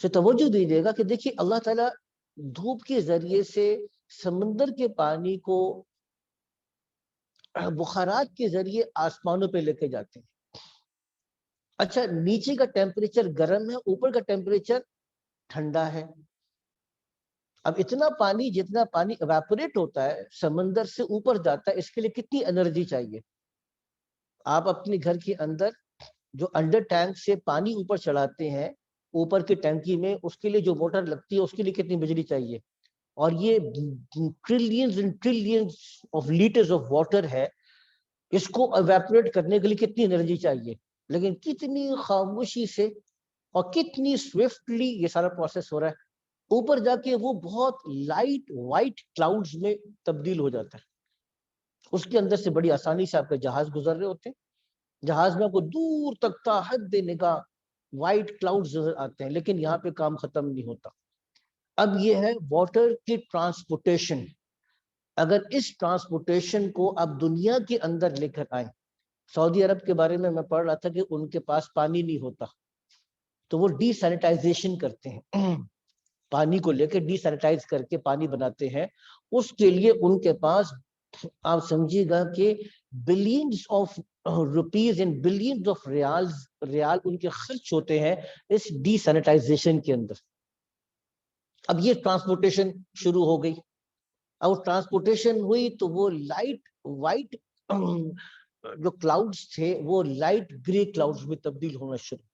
تو توجہ دیجیے گا کہ دیکھیے اللہ تعالیٰ دھوپ کے ذریعے سے سمندر کے پانی کو بخارات کے ذریعے آسمانوں پہ لے کے جاتے ہیں۔ اچھا نیچے کا ٹیمپریچر گرم ہے، اوپر کا ٹیمپریچر ٹھنڈا ہے۔ اب اتنا پانی، جتنا پانی ایواپوریٹ ہوتا ہے سمندر سے اوپر جاتا ہے، اس کے لیے کتنی انرجی چاہیے؟ آپ اپنے گھر کے اندر جو انڈر ٹینک سے پانی اوپر چڑھاتے ہیں اوپر کی ٹینکی میں، اس کے لیے جو موٹر لگتی ہے اس کے لیے کتنی بجلی چاہیے؟ اور یہ trillions and trillions of letters of water ہے، اس کو ایواپوریٹ کرنے کے لیے کتنی انرجی چاہیے؟ لیکن کتنی خاموشی سے اور کتنی سوئفٹلی یہ سارا پروسیس ہو رہا ہے۔ اوپر جا کے وہ بہت لائٹ وائٹ کلاؤڈز میں تبدیل ہو جاتا ہے، اس کے اندر سے بڑی آسانی سے آپ کے جہاز گزر رہے ہوتے ہیں، جہاز میں آپ کو دور تک تا حد نگاہ وائٹ کلاؤڈز نظر آتے ہیں، لیکن یہاں پہ کام ختم نہیں ہوتا۔ اب یہ ہے واٹر کی ٹرانسپورٹیشن، اگر اس ٹرانسپورٹیشن کو آپ دنیا کے اندر لے کر آئیں، سعودی عرب کے بارے میں پڑھ رہا تھا کہ ان کے پاس پانی نہیں ہوتا تو وہ ڈی سینیٹائزیشن کرتے ہیں، پانی کو لے کے ڈی سینیٹائز کر کے پانی بناتے ہیں۔ اس کے لیے ان کے پاس آپ سمجھیے گا کہ billions of rupees and billions of riyal ان کے خرچ ہوتے ہیں اس ڈی سینیٹائزیشن کے اندر۔ اب یہ ٹرانسپورٹیشن شروع ہو گئی، اب ٹرانسپورٹیشن ہوئی تو وہ لائٹ وائٹ جو کلاؤڈز تھے وہ لائٹ گرے کلاؤڈز میں تبدیل ہونا شروع،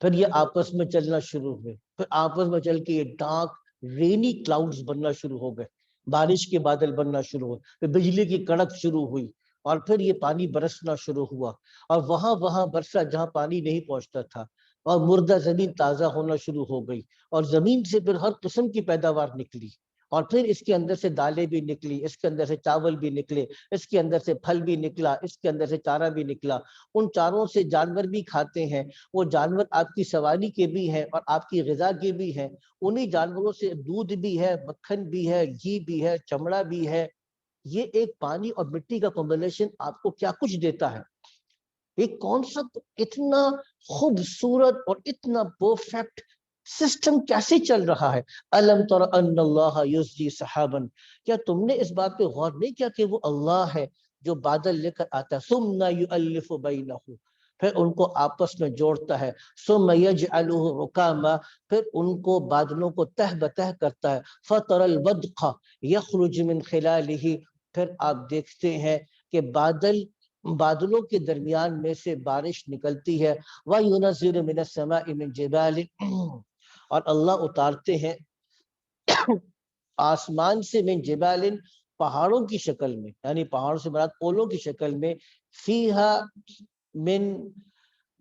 پھر یہ آپس میں چلنا شروع ہوئے، پھر آپس میں چل کے یہ ڈارک رینی کلاؤڈز بننا شروع ہو گئے، بارش کے بادل بننا شروع ہوئے، پھر بجلی کی کڑک شروع ہوئی، اور پھر یہ پانی برسنا شروع ہوا، اور وہاں برسا جہاں پانی نہیں پہنچتا تھا، اور مردہ زمین تازہ ہونا شروع ہو گئی، اور زمین سے پھر ہر قسم کی پیداوار نکلی، اور پھر اس کے اندر سے دالیں بھی نکلی، اس کے اندر سے چاول بھی نکلے، اس کے اندر سے پھل بھی نکلا، اس کے اندر سے چارہ بھی نکلا، ان چاروں سے جانور بھی کھاتے ہیں، وہ جانور آپ کی سواری کے بھی ہیں اور آپ کی غذا کے بھی ہیں، انہی جانوروں سے دودھ بھی ہے، مکھن بھی ہے، گھی بھی ہے، چمڑا بھی ہے۔ یہ ایک پانی اور مٹی کا کمبینیشن آپ کو کیا کچھ دیتا ہے، ایک کانسیپٹ اتنا خوبصورت اور اتنا پرفیکٹ سسٹم کیسے چل رہا ہے۔ الم تر ان اللہ یزجی سحابا، کیا تم نے اس بات پہ غور نہیں کیا کہ وہ اللہ ہے جو بادل لے کر آتا ہے، ثم یؤلف بینہ، پھر ان کو آپس میں جوڑتا ہے، ثم یجعلہ رکاما، پھر ان کو بادلوں کو تہ بتہ کرتا ہے، فطر الودق یخرج من خلالہ، پھر آپ دیکھتے ہیں کہ بادلوں کے درمیان میں سے بارش نکلتی ہے، وَيُنَزِّلُ مِنَ السَّمَاءِ مِن جِبَالٍ، اور اللہ اتارتے ہیں آسمان سے من جبال، پہاڑوں کی شکل میں، یعنی پہاڑوں سے مراد اولوں کی شکل میں، فیہا من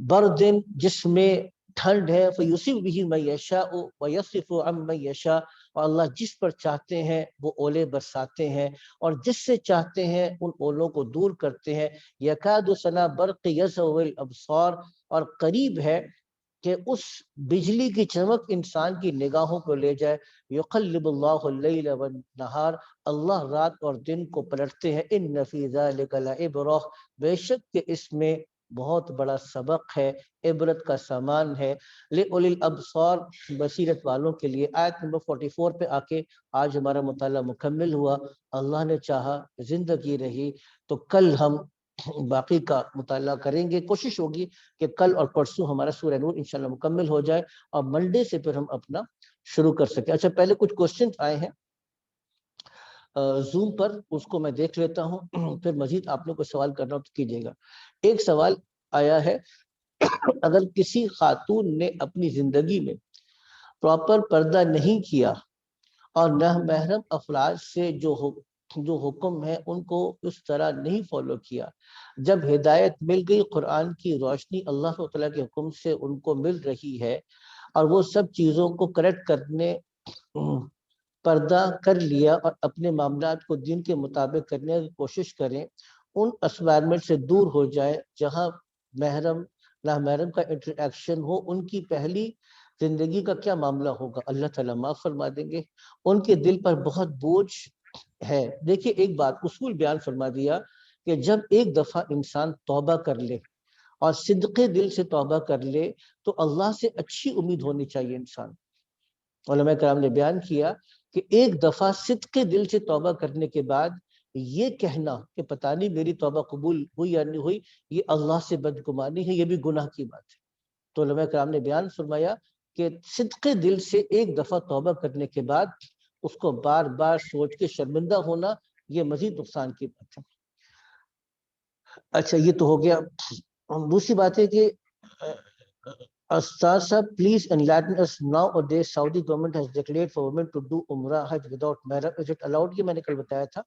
بردن، جس میں ٹھنڈ ہے، فیصیب بہ من یشاء ویصرف عن من یشاء، اور اللہ جس پر چاہتے ہیں وہ اولے برساتے ہیں اور جس سے چاہتے ہیں ان اولوں کو دور کرتے ہیں۔ یکاد سنا برق یضع الابصار، اور قریب ہے کہ اس بجلی کی چمک انسان کی نگاہوں کو لے جائے. یقلب اللہ اللیل والنہار، اللہ رات اور دن کو پلٹتے ہیں. ان فی ذلک لعبرہ، بے شک کہ اس میں بہت بڑا سبق ہے، عبرت کا سامان ہے. لأولی الابصار، بصیرت والوں کے لیے. آیت نمبر 44 پہ آ کے آج ہمارا مطالعہ مکمل ہوا. اللہ نے چاہا زندگی رہی تو کل ہم باقی کا مطالعہ کریں گے. کوشش ہوگی کہ کل اور پرسوں ہمارا سورہ نور انشاءاللہ مکمل ہو جائے اور منڈے سے پھر ہم اپنا شروع کر سکیں. اچھا، پہلے کچھ کوسچن آئے ہیں زوم پر، اس کو میں دیکھ لیتا ہوں، پھر مزید آپ لوگ کو سوال کرنا ہو تو کیجیے گا. ایک سوال آیا ہے، اگر کسی خاتون نے اپنی زندگی میں پراپر پردہ نہیں کیا اور نہ محرم افراد سے جو حکم ہے ان کو اس طرح نہیں فالو کیا، جب ہدایت مل گئی، قرآن کی روشنی اللہ تعالیٰ کے حکم سے ان کو مل رہی ہے اور وہ سب چیزوں کو کریکٹ کرنے پردہ کر لیا اور اپنے معاملات کو دین کے مطابق کرنے کی کوشش کریں، ان انوائرمنٹ سے دور ہو جائے جہاں محرم نامحرم کا انٹریکشن ہو، ان کی پہلی زندگی کا کیا معاملہ ہوگا؟ اللہ تعالیٰ معاف فرما دیں گے. ان کے دل پر بہت بوجھ ہے. دیکھیے، ایک بات اصول بیان فرما دیا کہ جب ایک دفعہ انسان توبہ کر لے اور صدقے دل سے توبہ کر لے تو اللہ سے اچھی امید ہونی چاہیے انسان. علماء کرام نے بیان کیا کہ ایک دفعہ صدقے دل سے توبہ کرنے کے بعد یہ کہنا کہ پتہ نہیں میری توبہ قبول ہوئی یا نہیں ہوئی، یہ اللہ سے بدگمانی ہے، یہ بھی گناہ کی بات ہے. تو علماء کرام نے بیان فرمایا کہ صدقے دل سے ایک دفعہ توبہ کرنے کے بعد اس کو بار بار سوچ کے شرمندہ ہونا، یہ مزید نقصان کی بات ہے. اچھا، یہ تو ہو گیا. دوسری بات ہے کہ استاذ صاحب please enlighten us. nowadays Saudi government has declared for women to do Umrah Hajj without mahram. Is it allowed؟ یہ میں نے کل بتایا تھا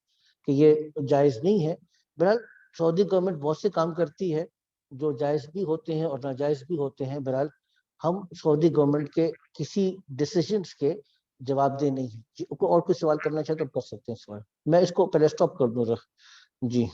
کہ یہ جائز نہیں ہے. بہرحال سعودی گورنمنٹ بہت سے کام کرتی ہے جو جائز بھی ہوتے ہیں اور ناجائز بھی ہوتے ہیں. بہرحال ہم سعودی گورنمنٹ کے کسی ڈیسیجنز کے جواب دہ نہیں ہیں. کوئی اور کوئی سوال کرنا چاہے تو کر سکتے ہیں سوال. میں اس کو پہلے اسٹاپ کر دوں. جی